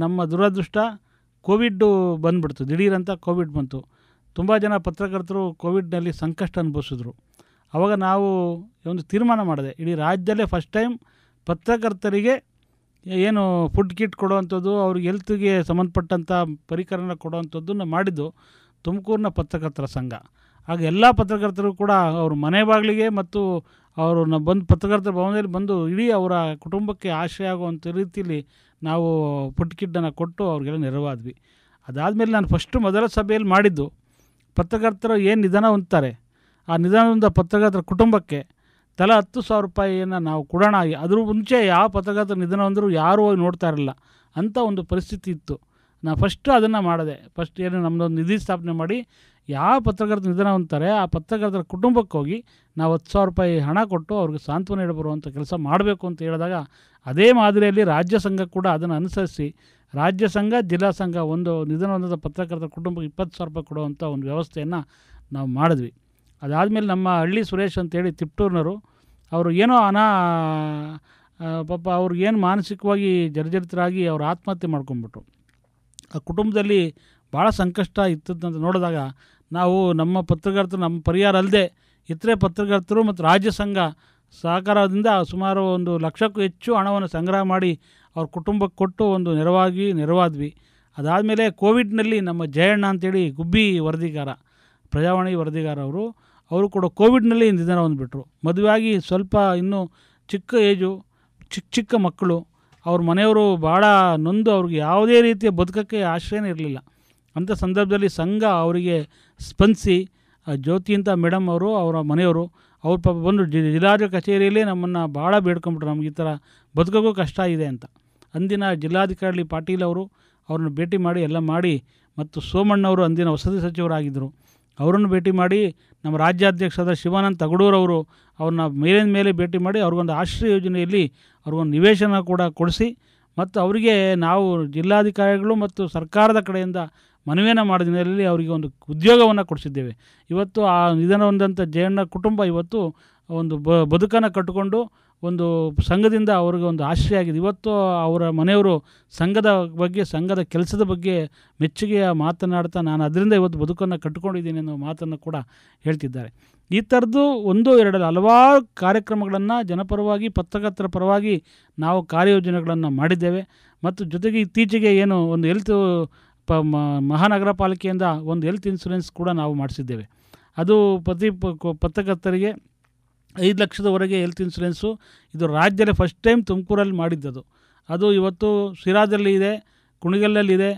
ನಮ್ಮ ದುರದೃಷ್ಟ ಕೋವಿಡ್ಡು ಬಂದುಬಿಡ್ತು. ದಿಢೀರಂತ ಕೋವಿಡ್ ಬಂತು. ತುಂಬ ಜನ ಪತ್ರಕರ್ತರು ಕೋವಿಡ್ನಲ್ಲಿ ಸಂಕಷ್ಟ ಅನುಭವಿಸಿದ್ರು. ಆವಾಗ ನಾವು ಒಂದು ತೀರ್ಮಾನ ಮಾಡಿದೆ, ಇಡೀ ರಾಜ್ಯದಲ್ಲೇ ಫಸ್ಟ್ ಟೈಮ್ ಪತ್ರಕರ್ತರಿಗೆ ಏನು ಫುಡ್ ಕಿಟ್ ಕೊಡುವಂಥದ್ದು, ಅವ್ರಿಗೆ ಹೆಲ್ತ್ಗೆ ಸಂಬಂಧಪಟ್ಟಂಥ ಪರಿಕರನ ಕೊಡುವಂಥದ್ದನ್ನು ಮಾಡಿದ್ದು ತುಮಕೂರಿನ ಪತ್ರಕರ್ತರ ಸಂಘ. ಆಗ ಎಲ್ಲ ಪತ್ರಕರ್ತರು ಕೂಡ ಅವ್ರ ಮನೆ ಬಾಗಿಲಿಗೆ ಮತ್ತು ಅವರು ಬಂದು ಪತ್ರಕರ್ತರ ಭವನದಲ್ಲಿ ಬಂದು ಇಡೀ ಅವರ ಕುಟುಂಬಕ್ಕೆ ಆಶ್ರಯ ಆಗುವಂಥ ರೀತಿಯಲ್ಲಿ ನಾವು ಫುಡ್ ಕಿಟ್ಟನ್ನು ಕೊಟ್ಟು ಅವ್ರಿಗೆಲ್ಲ ನೆರವಾದ್ವಿ. ಅದಾದಮೇಲೆ ನಾನು ಮೊದಲ ಸಭೆಯಲ್ಲಿ ಮಾಡಿದ್ದು, ಪತ್ರಕರ್ತರು ಏನು ನಿಧನ ಹೊಂದ್ತಾರೆ ಆ ನಿಧನ ಹೊಂದ ಪತ್ರಕರ್ತರ ಕುಟುಂಬಕ್ಕೆ ತಲಾ 10,000 ರೂಪಾಯಿಯನ್ನು ನಾವು ಕೊಡೋಣ. ಅದ್ರ ಮುಂಚೆ ಯಾವ ಪತ್ರಕರ್ತರ ನಿಧನ ಹೊಂದರೂ ಯಾರೂ ಹೋಗಿ ನೋಡ್ತಾ ಇರಲಿಲ್ಲ, ಅಂಥ ಒಂದು ಪರಿಸ್ಥಿತಿ ಇತ್ತು. ನಾನು ಅದನ್ನು ಮಾಡಿದೆ. ನಮ್ಮದೊಂದು ನಿಧಿ ಸ್ಥಾಪನೆ ಮಾಡಿ ಯಾವ ಪತ್ರಕರ್ತರ ನಿಧನ ಹೊಂದ್ತಾರೆ ಆ ಪತ್ರಕರ್ತರ ಕುಟುಂಬಕ್ಕೆ ಹೋಗಿ ನಾವು 10,000 ರೂಪಾಯಿ ಹಣ ಕೊಟ್ಟು ಅವ್ರಿಗೆ ಸಾಂತ್ವನ ನೀಡಿ ಬರುವಂಥ ಕೆಲಸ ಮಾಡಬೇಕು ಅಂತ ಹೇಳಿದಾಗ, ಅದೇ ಮಾದರಿಯಲ್ಲಿ ರಾಜ್ಯ ಸಂಘ ಕೂಡ ಅದನ್ನು ಅನುಸರಿಸಿ ರಾಜ್ಯ ಸಂಘ, ಜಿಲ್ಲಾ ಸಂಘ ಒಂದು ನಿಧನ ಹೊಂದಿದ ಪತ್ರಕರ್ತರ ಕುಟುಂಬಕ್ಕೆ 20,000 ರೂಪಾಯಿ ಕೊಡುವಂಥ ಒಂದು ವ್ಯವಸ್ಥೆಯನ್ನು ನಾವು ಮಾಡಿದ್ವಿ. ಅದಾದಮೇಲೆ ನಮ್ಮ ಹಳ್ಳಿ ಸುರೇಶ್ ಅಂತೇಳಿ ತಿಪ್ಟೂರಿನವರು, ಅವರು ಏನೋ ಪಾಪ ಅವ್ರಿಗೇನು ಮಾನಸಿಕವಾಗಿ ಜರ್ಜರಿತರಾಗಿ ಅವರು ಆತ್ಮಹತ್ಯೆ ಮಾಡ್ಕೊಂಡ್ಬಿಟ್ರು. ಆ ಕುಟುಂಬದಲ್ಲಿ ಭಾಳ ಸಂಕಷ್ಟ ಇತ್ತಂತ ನೋಡಿದಾಗ ನಾವು ನಮ್ಮ ಪತ್ರಕರ್ತರು, ನಮ್ಮ ಪರಿಹಾರ ಅಲ್ಲದೆ ಇತರೆ ಪತ್ರಕರ್ತರು ಮತ್ತು ರಾಜ್ಯ ಸಂಘ ಸಹಕಾರದಿಂದ ಸುಮಾರು 1 ಲಕ್ಷಕ್ಕೂ ಹೆಚ್ಚು ಹಣವನ್ನು ಸಂಗ್ರಹ ಮಾಡಿ ಅವ್ರ ಕುಟುಂಬಕ್ಕೆ ಕೊಟ್ಟು ಒಂದು ನೆರವಾದ್ವಿ. ಅದಾದಮೇಲೆ ಕೋವಿಡ್ನಲ್ಲಿ ನಮ್ಮ ಜಯಣ್ಣ ಅಂತೇಳಿ ಗುಬ್ಬಿ ವರದಿಗಾರ, ಪ್ರಜಾವಾಣಿ ವರದಿಗಾರ ಅವರು ಕೂಡ ಕೋವಿಡ್ನಲ್ಲಿ ನಿಧನ ಹೊಂದ್ಬಿಟ್ರು. ಮದುವೆಯಾಗಿ ಸ್ವಲ್ಪ ಇನ್ನೂ ಚಿಕ್ಕ ಏಜು, ಚಿಕ್ಕ ಮಕ್ಕಳು. ಅವ್ರ ಮನೆಯವರು ಭಾಳ ನೊಂದು ಅವ್ರಿಗೆ ಯಾವುದೇ ರೀತಿಯ ಬದುಕಕ್ಕೆ ಆಶ್ರಯನೇ ಇರಲಿಲ್ಲ. ಅಂಥ ಸಂದರ್ಭದಲ್ಲಿ ಸಂಘ ಅವರಿಗೆ ಸ್ಪಂದಿಸಿ ಜ್ಯೋತಿ ಅಂತ ಮೇಡಮ್ ಅವರ ಮನೆಯವರು ಅವ್ರ ಪಾಪ ಬಂದು ಜಿಲ್ಲಾಧಿಕಾರಿ ಕಚೇರಿಯಲ್ಲೇ ನಮ್ಮನ್ನು ಭಾಳ ಬೇಡ್ಕೊಂಬಿಟ್ರು, ನಮ್ಗೆ ಈ ಥರ ಬದುಕೋಕ್ಕೂ ಕಷ್ಟ ಇದೆ ಅಂತ. ಅಂದಿನ ಜಿಲ್ಲಾಧಿಕಾರಿ ಪಾಟೀಲ್ ಅವ್ರನ್ನ ಭೇಟಿ ಮಾಡಿ ಎಲ್ಲ ಮಾಡಿ, ಮತ್ತು ಸೋಮಣ್ಣವರು ಅಂದಿನ ವಸತಿ ಸಚಿವರಾಗಿದ್ದರು, ಅವರನ್ನು ಭೇಟಿ ಮಾಡಿ, ನಮ್ಮ ರಾಜ್ಯಾಧ್ಯಕ್ಷರಾದ ಶಿವಾನಂದ ತಗಡೂರವರು ಅವ್ರನ್ನ ಮೇಲಿನ ಮೇಲೆ ಭೇಟಿ ಮಾಡಿ ಅವ್ರಿಗೊಂದು ಆಶ್ರಯ ಯೋಜನೆಯಲ್ಲಿ ಅವ್ರಿಗೊಂದು ನಿವೇಶನ ಕೂಡ ಕೊಡಿಸಿ, ಮತ್ತು ಅವರಿಗೆ ನಾವು ಜಿಲ್ಲಾಧಿಕಾರಿಗಳು ಮತ್ತು ಸರ್ಕಾರದ ಕಡೆಯಿಂದ ಮನವಿಯನ್ನು ಮಾಡಿದ ಹಿನ್ನೆಲೆಯಲ್ಲಿ ಅವರಿಗೆ ಒಂದು ಉದ್ಯೋಗವನ್ನು ಕೊಡಿಸಿದ್ದೇವೆ. ಇವತ್ತು ಆ ನಿಧನ ಹೊಂದಂಥ ಜಯಣ್ಣ ಕುಟುಂಬ ಇವತ್ತು ಒಂದು ಬದುಕನ್ನು ಕಟ್ಟಿಕೊಂಡು ಒಂದು ಸಂಘದಿಂದ ಅವ್ರಿಗೆ ಒಂದು ಆಶ್ರಯ ಆಗಿದೆ. ಇವತ್ತು ಅವರ ಮನೆಯವರು ಸಂಘದ ಬಗ್ಗೆ, ಸಂಘದ ಕೆಲಸದ ಬಗ್ಗೆ ಮೆಚ್ಚುಗೆಯ ಮಾತನಾಡ್ತಾ, ನಾನು ಅದರಿಂದ ಇವತ್ತು ಬದುಕನ್ನು ಕಟ್ಟಿಕೊಂಡಿದ್ದೀನಿ ಅನ್ನೋ ಮಾತನ್ನು ಕೂಡ ಹೇಳ್ತಿದ್ದಾರೆ. ಈ ಥರದ್ದು 1-2 ಹಲವಾರು ಕಾರ್ಯಕ್ರಮಗಳನ್ನು ಜನಪರವಾಗಿ, ಪತ್ರಕರ್ತರ ಪರವಾಗಿ ನಾವು ಕಾರ್ಯಯೋಜನೆಗಳನ್ನು ಮಾಡಿದ್ದೇವೆ. ಮತ್ತು ಜೊತೆಗೆ ಇತ್ತೀಚೆಗೆ ಏನು ಒಂದು ಹೆಲ್ತ್ ಮಹಾನಗರ ಪಾಲಿಕೆಯಿಂದ ಒಂದು ಹೆಲ್ತ್ ಇನ್ಶೂರೆನ್ಸ್ ಕೂಡ ನಾವು ಮಾಡಿಸಿದ್ದೇವೆ. ಅದು ಪ್ರತಿ ಪತ್ರಕರ್ತರಿಗೆ 5 ಲಕ್ಷದವರೆಗೆ ಹೆಲ್ತ್ ಇನ್ಶೂರೆನ್ಸು. ಇದು ರಾಜ್ಯದಲ್ಲಿ ಫಸ್ಟ್ ಟೈಮ್ ತುಮಕೂರಲ್ಲಿ ಮಾಡಿದ್ದದು. ಅದು ಇವತ್ತು ಶಿರಾದಲ್ಲಿ ಇದೆ, ಕುಣಿಗಲ್ಲಲ್ಲಿದೆ,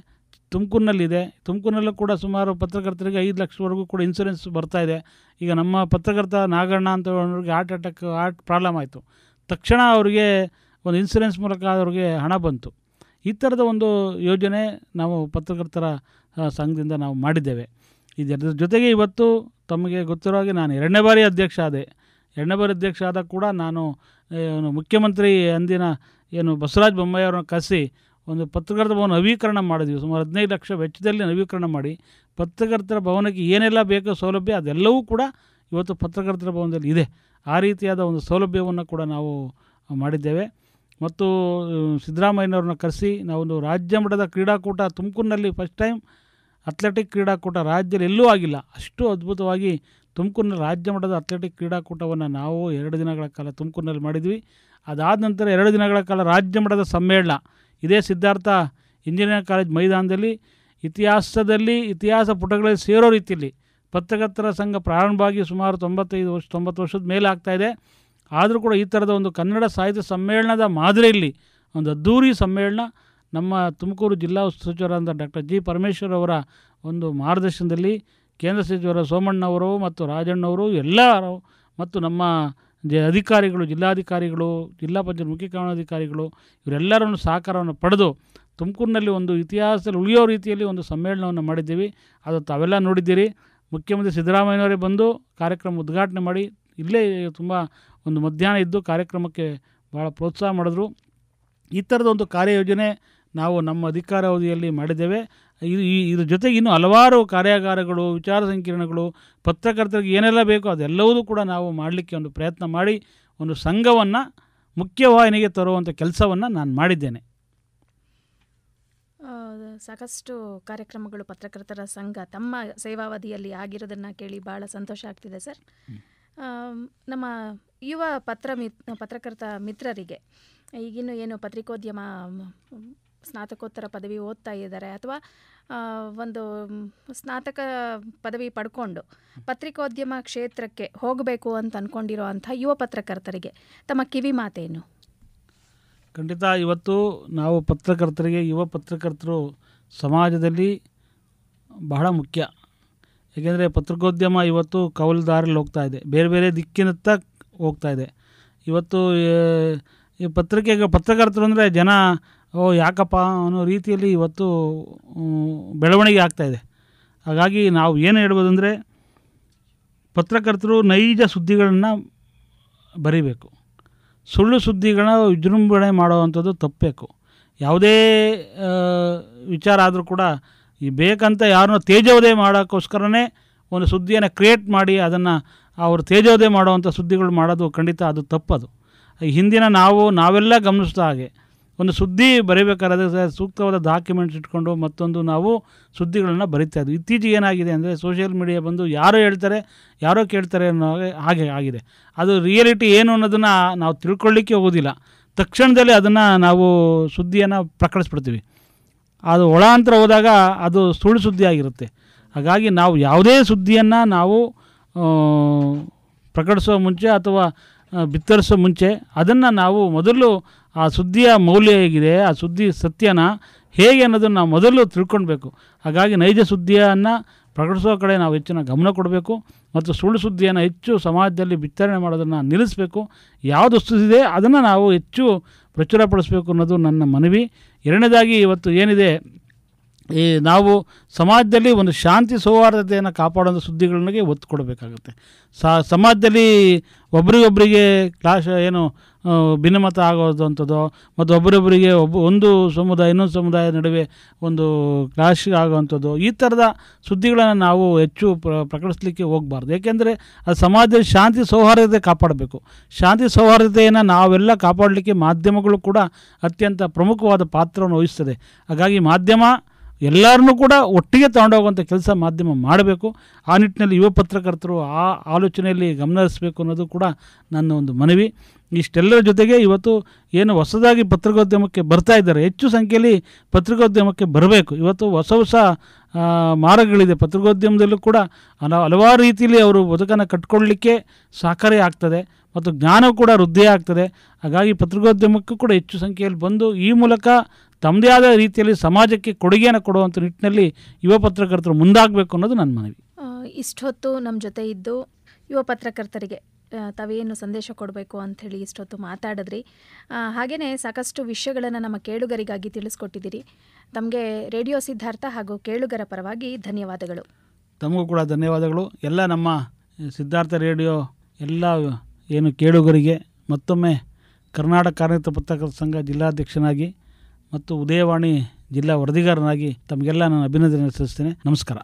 ತುಮಕೂರಿನಲ್ಲಿದೆ. ತುಮಕೂರಿನಲ್ಲೂ ಕೂಡ ಸುಮಾರು ಪತ್ರಕರ್ತರಿಗೆ 5 ಲಕ್ಷವರೆಗೂ ಕೂಡ ಇನ್ಶೂರೆನ್ಸ್ ಬರ್ತಾಯಿದೆ. ಈಗ ನಮ್ಮ ಪತ್ರಕರ್ತ ನಾಗಣ್ಣ ಅಂತ ಅವ್ರಿಗೆ ಹಾರ್ಟ್ ಪ್ರಾಬ್ಲಮ್ ಆಯಿತು, ತಕ್ಷಣ ಅವರಿಗೆ ಒಂದು ಇನ್ಶೂರೆನ್ಸ್ ಮೂಲಕ ಅವ್ರಿಗೆ ಹಣ ಬಂತು. ಈ ಥರದ ಒಂದು ಯೋಜನೆ ನಾವು ಪತ್ರಕರ್ತರ ಸಂಘದಿಂದ ನಾವು ಮಾಡಿದ್ದೇವೆ. ಇದರ ಜೊತೆಗೆ ಇವತ್ತು ತಮಗೆ ಗೊತ್ತಿರೋ ಹಾಗೆ ನಾನು 2ನೇ ಬಾರಿ ಅಧ್ಯಕ್ಷ ಆದೆ. ಎರಡನೇ ಬಾರಿ ಅಧ್ಯಕ್ಷ ಆದಾಗ ಕೂಡ ನಾನು ಮುಖ್ಯಮಂತ್ರಿ ಅಂದಿನ ಬಸವರಾಜ ಬೊಮ್ಮಾಯಿ ಅವರನ್ನು ಕರೆಸಿ ಒಂದು ಪತ್ರಕರ್ತರ ಭವನ ನವೀಕರಣ ಮಾಡಿದ್ವಿ. ಸುಮಾರು 15 ಲಕ್ಷ ವೆಚ್ಚದಲ್ಲಿ ನವೀಕರಣ ಮಾಡಿ ಪತ್ರಕರ್ತರ ಭವನಕ್ಕೆ ಏನೆಲ್ಲ ಬೇಕೋ ಸೌಲಭ್ಯ ಅದೆಲ್ಲವೂ ಕೂಡ ಇವತ್ತು ಪತ್ರಕರ್ತರ ಭವನದಲ್ಲಿ ಇದೆ. ಆ ರೀತಿಯಾದ ಒಂದು ಸೌಲಭ್ಯವನ್ನು ಕೂಡ ನಾವು ಮಾಡಿದ್ದೇವೆ. ಮತ್ತು ಸಿದ್ದರಾಮಯ್ಯನವ್ರನ್ನ ಕರೆಸಿ ನಾವೊಂದು ರಾಜ್ಯ ಮಟ್ಟದ ಕ್ರೀಡಾಕೂಟ ತುಮಕೂರಿನಲ್ಲಿ ಫಸ್ಟ್ ಟೈಮ್ ಅಥ್ಲೆಟಿಕ್ ಕ್ರೀಡಾಕೂಟ ರಾಜ್ಯದಲ್ಲಿ ಎಲ್ಲೂ ಆಗಿಲ್ಲ, ಅಷ್ಟು ಅದ್ಭುತವಾಗಿ ತುಮಕೂರಿನ ರಾಜ್ಯ ಮಟ್ಟದ ಅಥ್ಲೆಟಿಕ್ ಕ್ರೀಡಾಕೂಟವನ್ನು ನಾವು 2 ದಿನಗಳ ಕಾಲ ತುಮಕೂರಿನಲ್ಲಿ ಮಾಡಿದ್ವಿ. ಅದಾದ ನಂತರ 2 ದಿನಗಳ ಕಾಲ ರಾಜ್ಯ ಮಟ್ಟದ ಸಮ್ಮೇಳನ ಇದೇ ಸಿದ್ಧಾರ್ಥ ಇಂಜಿನಿಯರಿಂಗ್ ಕಾಲೇಜ್ ಮೈದಾನದಲ್ಲಿ ಇತಿಹಾಸ ಪುಟಗಳಲ್ಲಿ ಸೇರೋ ರೀತಿಯಲ್ಲಿ ಪತ್ರಕರ್ತರ ಸಂಘ ಪ್ರಾರಂಭವಾಗಿ ಸುಮಾರು 90 ವರ್ಷದ ಮೇಲೆ ಆಗ್ತಾಯಿದೆ. ಆದರೂ ಕೂಡ ಈ ಥರದ ಒಂದು ಕನ್ನಡ ಸಾಹಿತ್ಯ ಸಮ್ಮೇಳನದ ಮಾದರಿಯಲ್ಲಿ ಒಂದು ಅದ್ಧೂರಿ ಸಮ್ಮೇಳನ ನಮ್ಮ ತುಮಕೂರು ಜಿಲ್ಲಾ ಸಚಿವರಾದ ಡಾಕ್ಟರ್ ಜಿ ಪರಮೇಶ್ವರ್ ಅವರ ಒಂದು ಮಾರ್ಗದರ್ಶನದಲ್ಲಿ ಕೇಂದ್ರ ಸಚಿವರ ಸೋಮಣ್ಣವರು ಮತ್ತು ರಾಜಣ್ಣವರು ಎಲ್ಲರೂ ಮತ್ತು ನಮ್ಮ ಅಧಿಕಾರಿಗಳು, ಜಿಲ್ಲಾಧಿಕಾರಿಗಳು, ಜಿಲ್ಲಾ ಪಂಚಾಯತ್ ಮುಖ್ಯ ಕಾನೂನಾಧಿಕಾರಿಗಳು ಇವರೆಲ್ಲರನ್ನು ಸಹಕಾರವನ್ನು ಪಡೆದು ತುಮಕೂರಿನಲ್ಲಿ ಒಂದು ಇತಿಹಾಸದಲ್ಲಿ ಉಳಿಯೋ ರೀತಿಯಲ್ಲಿ ಒಂದು ಸಮ್ಮೇಳನವನ್ನು ಮಾಡಿದ್ದೀವಿ. ಅದು ತಾವೆಲ್ಲ ನೋಡಿದ್ದೀರಿ. ಮುಖ್ಯಮಂತ್ರಿ ಸಿದ್ದರಾಮಯ್ಯನವರೇ ಬಂದು ಕಾರ್ಯಕ್ರಮ ಉದ್ಘಾಟನೆ ಮಾಡಿ ಇಲ್ಲೇ ತುಂಬ ಒಂದು ಮಧ್ಯಾಹ್ನ ಇದ್ದು ಕಾರ್ಯಕ್ರಮಕ್ಕೆ ಭಾಳ ಪ್ರೋತ್ಸಾಹ ಮಾಡಿದ್ರು. ಈ ಥರದ ಒಂದು ಕಾರ್ಯಯೋಜನೆ ನಾವು ನಮ್ಮ ಅಧಿಕಾರಾವಧಿಯಲ್ಲಿ ಮಾಡಿದ್ದೇವೆ. ಇದ್ರ ಜೊತೆಗೆ ಇನ್ನೂ ಹಲವಾರು ಕಾರ್ಯಾಗಾರಗಳು, ವಿಚಾರ ಸಂಕಿರಣಗಳು, ಪತ್ರಕರ್ತರಿಗೆ ಏನೆಲ್ಲ ಬೇಕೋ ಅದೆಲ್ಲವೂ ಕೂಡ ನಾವು ಮಾಡಲಿಕ್ಕೆ ಒಂದು ಪ್ರಯತ್ನ ಮಾಡಿ ಒಂದು ಸಂಘವನ್ನು ಮುಖ್ಯವಾಹಿನಿಗೆ ತರುವಂಥ ಕೆಲಸವನ್ನು ನಾನು ಮಾಡಿದ್ದೇನೆ. ಸಾಕಷ್ಟು ಕಾರ್ಯಕ್ರಮಗಳು ಪತ್ರಕರ್ತರ ಸಂಘ ತಮ್ಮ ಸೇವಾವಧಿಯಲ್ಲಿ ಆಗಿರೋದನ್ನು ಕೇಳಿ ಭಾಳ ಸಂತೋಷ ಆಗ್ತಿದೆ ಸರ್. ನಮ್ಮ ಯುವ ಪತ್ರಕರ್ತ ಮಿತ್ರರಿಗೆ ಈಗಿನ್ನು ಏನು ಪತ್ರಿಕೋದ್ಯಮ ಸ್ನಾತಕೋತ್ತರ ಪದವಿ ಓದ್ತಾ ಇದ್ದಾರೆ ಅಥವಾ ಒಂದು ಸ್ನಾತಕ ಪದವಿ ಪಡ್ಕೊಂಡು ಪತ್ರಿಕೋದ್ಯಮ ಕ್ಷೇತ್ರಕ್ಕೆ ಹೋಗಬೇಕು ಅಂತ ಅಂದ್ಕೊಂಡಿರೋ ಅಂಥ ಯುವ ಪತ್ರಕರ್ತರಿಗೆ ತಮ್ಮ ಕಿವಿ ಮಾತೇನು? ಖಂಡಿತ ಇವತ್ತು ನಾವು ಪತ್ರಕರ್ತರಿಗೆ, ಯುವ ಪತ್ರಕರ್ತರು ಸಮಾಜದಲ್ಲಿ ಬಹಳ ಮುಖ್ಯ. ಏಕೆಂದರೆ ಪತ್ರಿಕೋದ್ಯಮ ಇವತ್ತು ಕವಲುದಾರಲ್ಲಿ ಹೋಗ್ತಾ ಇದೆ, ಬೇರೆ ಬೇರೆ ದಿಕ್ಕಿನತ್ತ ಹೋಗ್ತಾ ಇದೆ. ಇವತ್ತು ಈ ಪತ್ರಕರ್ತರು ಅಂದರೆ ಜನ ಯಾಕಪ್ಪ ಅನ್ನೋ ರೀತಿಯಲ್ಲಿ ಇವತ್ತು ಬೆಳವಣಿಗೆ ಆಗ್ತಾಯಿದೆ. ಹಾಗಾಗಿ ನಾವು ಏನು ಹೇಳ್ಬೋದು ಅಂದರೆ ಪತ್ರಕರ್ತರು ನೈಜ ಸುದ್ದಿಗಳನ್ನು ಬರೀಬೇಕು, ಸುಳ್ಳು ಸುದ್ದಿಗಳನ್ನ ವಿಜೃಂಭಣೆ ಮಾಡುವಂಥದ್ದು ತಪ್ಪಬೇಕು. ಯಾವುದೇ ವಿಚಾರ ಆದರೂ ಕೂಡ ಈ ಬೇಕಂತ ಯಾರನ್ನೋ ತೇಜೋವಧೆ ಮಾಡೋಕ್ಕೋಸ್ಕರನೇ ಒಂದು ಸುದ್ದಿಯನ್ನು ಕ್ರಿಯೇಟ್ ಮಾಡಿ ಅದನ್ನು ಅವರು ತೇಜೋವಧೆ ಮಾಡುವಂಥ ಸುದ್ದಿಗಳು ಮಾಡೋದು ಖಂಡಿತ ಅದು ತಪ್ಪದು. ಹಿಂದಿನ ನಾವೆಲ್ಲ ಗಮನಿಸಿದ ಹಾಗೆ ಒಂದು ಸುದ್ದಿ ಬರೀಬೇಕಾದ್ರೆ ಸೂಕ್ತವಾದ ಡಾಕ್ಯುಮೆಂಟ್ಸ್ ಇಟ್ಕೊಂಡು ಮತ್ತೊಂದು ನಾವು ಸುದ್ದಿಗಳನ್ನು ಬರಿತಾ ಇದ್ವಿ. ಇತ್ತೀಚೆಗೆ ಏನಾಗಿದೆ ಅಂದರೆ ಸೋಷಿಯಲ್ ಮೀಡಿಯಾ ಬಂದು ಯಾರೋ ಹೇಳ್ತಾರೆ ಯಾರೋ ಕೇಳ್ತಾರೆ ಅನ್ನೋ ಹಾಗೆ ಆಗಿದೆ. ಅದು ರಿಯಾಲಿಟಿ ಏನು ಅನ್ನೋದನ್ನು ನಾವು ತಿಳ್ಕೊಳ್ಳಿಕ್ಕೆ ಹೋಗೋದಿಲ್ಲ, ತಕ್ಷಣದಲ್ಲಿ ಅದನ್ನು ನಾವು ಸುದ್ದಿಯನ್ನು ಪ್ರಕಟಿಸ್ಬಿಡ್ತೀವಿ. ಅದು ಒಳಾಂತರ ಹೋದಾಗ ಅದು ಸುಳ್ಳು ಸುದ್ದಿ ಆಗಿರುತ್ತೆ. ಹಾಗಾಗಿ ನಾವು ಯಾವುದೇ ಸುದ್ದಿಯನ್ನು ನಾವು ಪ್ರಕಟಿಸೋ ಮುಂಚೆ ಅಥವಾ ಬಿತ್ತರಿಸೋ ಮುಂಚೆ ಅದನ್ನು ನಾವು ಮೊದಲು ಆ ಸುದ್ದಿಯ ಮೌಲ್ಯ ಹೇಗಿದೆ, ಆ ಸುದ್ದಿ ಸತ್ಯನ ಹೇಗೆ ಅನ್ನೋದನ್ನು ನಾವು ಮೊದಲು ತಿಳ್ಕೊಳ್ಬೇಕು. ಹಾಗಾಗಿ ನೈಜ ಸುದ್ದಿಯನ್ನು ಪ್ರಕಟಿಸೋ ಕಡೆ ನಾವು ಹೆಚ್ಚಿನ ಗಮನ ಕೊಡಬೇಕು ಮತ್ತು ಸುಳ್ಳು ಸುದ್ದಿಯನ್ನು ಹೆಚ್ಚು ಸಮಾಜದಲ್ಲಿ ಬಿತ್ತರಣೆ ಮಾಡೋದನ್ನು ನಿಲ್ಲಿಸಬೇಕು. ಯಾವುದು ಸುದ್ದಿದೆ ಅದನ್ನು ನಾವು ಹೆಚ್ಚು ಪ್ರಚುರಪಡಿಸಬೇಕು ಅನ್ನೋದು ನನ್ನ ಮನವಿ. ಎರಡನೇದಾಗಿ ಇವತ್ತು ಏನಿದೆ, ಈ ನಾವು ಸಮಾಜದಲ್ಲಿ ಒಂದು ಶಾಂತಿ ಸೌಹಾರ್ದತೆಯನ್ನು ಕಾಪಾಡುವಂಥ ಸುದ್ದಿಗಳಿಗೆ ಒತ್ತು ಕೊಡಬೇಕಾಗುತ್ತೆ. ಸಮಾಜದಲ್ಲಿ ಒಬ್ರಿಗೊಬ್ಬರಿಗೆ ಭಿನ್ನಮತ ಆಗೋದು ಅಂಥದ್ದು ಮತ್ತು ಒಬ್ಬರೊಬ್ಬರಿಗೆ ಒಂದು ಸಮುದಾಯ ಇನ್ನೊಂದು ಸಮುದಾಯದ ನಡುವೆ ಒಂದು ಕ್ಲಾಶ್ ಆಗುವಂಥದ್ದು, ಈ ಥರದ ಸುದ್ದಿಗಳನ್ನು ನಾವು ಹೆಚ್ಚು ಪ್ರಕಟಿಸಲಿಕ್ಕೆ ಹೋಗಬಾರ್ದು. ಏಕೆಂದರೆ ಅದು ಸಮಾಜದಲ್ಲಿ ಶಾಂತಿ ಸೌಹಾರ್ದತೆ ಕಾಪಾಡಬೇಕು. ಶಾಂತಿ ಸೌಹಾರ್ದತೆಯನ್ನು ನಾವೆಲ್ಲ ಕಾಪಾಡಲಿಕ್ಕೆ ಮಾಧ್ಯಮಗಳು ಕೂಡ ಅತ್ಯಂತ ಪ್ರಮುಖವಾದ ಪಾತ್ರವನ್ನು ವಹಿಸ್ತದೆ. ಹಾಗಾಗಿ ಮಾಧ್ಯಮ ಎಲ್ಲರನ್ನೂ ಕೂಡ ಒಟ್ಟಿಗೆ ತಗೊಂಡೋಗುವಂಥ ಕೆಲಸ ಮಾಧ್ಯಮ ಮಾಡಬೇಕು. ಆ ನಿಟ್ಟಿನಲ್ಲಿ ಯುವ ಪತ್ರಕರ್ತರು ಆ ಆಲೋಚನೆಯಲ್ಲಿ ಗಮನ ಹರಿಸಬೇಕು ಅನ್ನೋದು ಕೂಡ ನನ್ನ ಒಂದು ಮನವಿ. ಇಷ್ಟೆಲ್ಲರ ಜೊತೆಗೆ ಇವತ್ತು ಏನು ಹೊಸದಾಗಿ ಪತ್ರಿಕೋದ್ಯಮಕ್ಕೆ ಬರ್ತಾ ಇದ್ದಾರೆ, ಹೆಚ್ಚು ಸಂಖ್ಯೆಯಲ್ಲಿ ಪತ್ರಿಕೋದ್ಯಮಕ್ಕೆ ಬರಬೇಕು. ಇವತ್ತು ಹೊಸ ಮಾರ್ಗಗಳಿದೆ. ಪತ್ರಿಕೋದ್ಯಮದಲ್ಲೂ ಕೂಡ ಹಲವಾರು ರೀತಿಯಲ್ಲಿ ಅವರು ಬದುಕನ್ನು ಕಟ್ಕೊಳ್ಳಲಿಕ್ಕೆ ಸಹಕಾರಿ ಆಗ್ತದೆ ಮತ್ತು ಜ್ಞಾನ ಕೂಡ ವೃದ್ಧಿ ಆಗ್ತದೆ. ಹಾಗಾಗಿ ಪತ್ರಿಕೋದ್ಯಮಕ್ಕೂ ಕೂಡ ಹೆಚ್ಚು ಸಂಖ್ಯೆಯಲ್ಲಿ ಬಂದು ಈ ಮೂಲಕ ತಮ್ಮದೇ ಆದ ರೀತಿಯಲ್ಲಿ ಸಮಾಜಕ್ಕೆ ಕೊಡುಗೆಯನ್ನು ಕೊಡುವಂಥ ನಿಟ್ಟಿನಲ್ಲಿ ಯುವ ಪತ್ರಕರ್ತರು ಮುಂದಾಗಬೇಕು ಅನ್ನೋದು ನನ್ನ ಮನವಿ. ಇಷ್ಟೊತ್ತು ನಮ್ಮ ಜೊತೆ ಇದ್ದು ಯುವ ಪತ್ರಕರ್ತರಿಗೆ ತಾವೇನು ಸಂದೇಶ ಕೊಡಬೇಕು ಅಂಥೇಳಿ ಇಷ್ಟೊತ್ತು ಮಾತಾಡಿದ್ರಿ. ಹಾಗೆಯೇ ಸಾಕಷ್ಟು ವಿಷಯಗಳನ್ನು ನಮ್ಮ ಕೇಳುಗರಿಗಾಗಿ ತಿಳಿಸ್ಕೊಟ್ಟಿದ್ದೀರಿ. ತಮಗೆ ರೇಡಿಯೋ ಸಿದ್ಧಾರ್ಥ ಹಾಗೂ ಕೇಳುಗರ ಪರವಾಗಿ ಧನ್ಯವಾದಗಳು. ತಮಗೂ ಕೂಡ ಧನ್ಯವಾದಗಳು. ಎಲ್ಲ ನಮ್ಮ ಸಿದ್ಧಾರ್ಥ ರೇಡಿಯೋ ಎಲ್ಲ ಏನು ಕೇಳುಗರಿಗೆ ಮತ್ತೊಮ್ಮೆ ಕರ್ನಾಟಕ ಕಾರ್ಯನಿರತ ಪತ್ರಕರ್ತರ ಸಂಘ ಜಿಲ್ಲಾಧ್ಯಕ್ಷನಾಗಿ ಮತ್ತು ಉದಯವಾಣಿ ಜಿಲ್ಲಾ ವರದಿಗಾರನಾಗಿ ತಮಗೆಲ್ಲ ನಾನು ಅಭಿನಂದನೆ ಸಲ್ಲಿಸ್ತೇನೆ. ನಮಸ್ಕಾರ.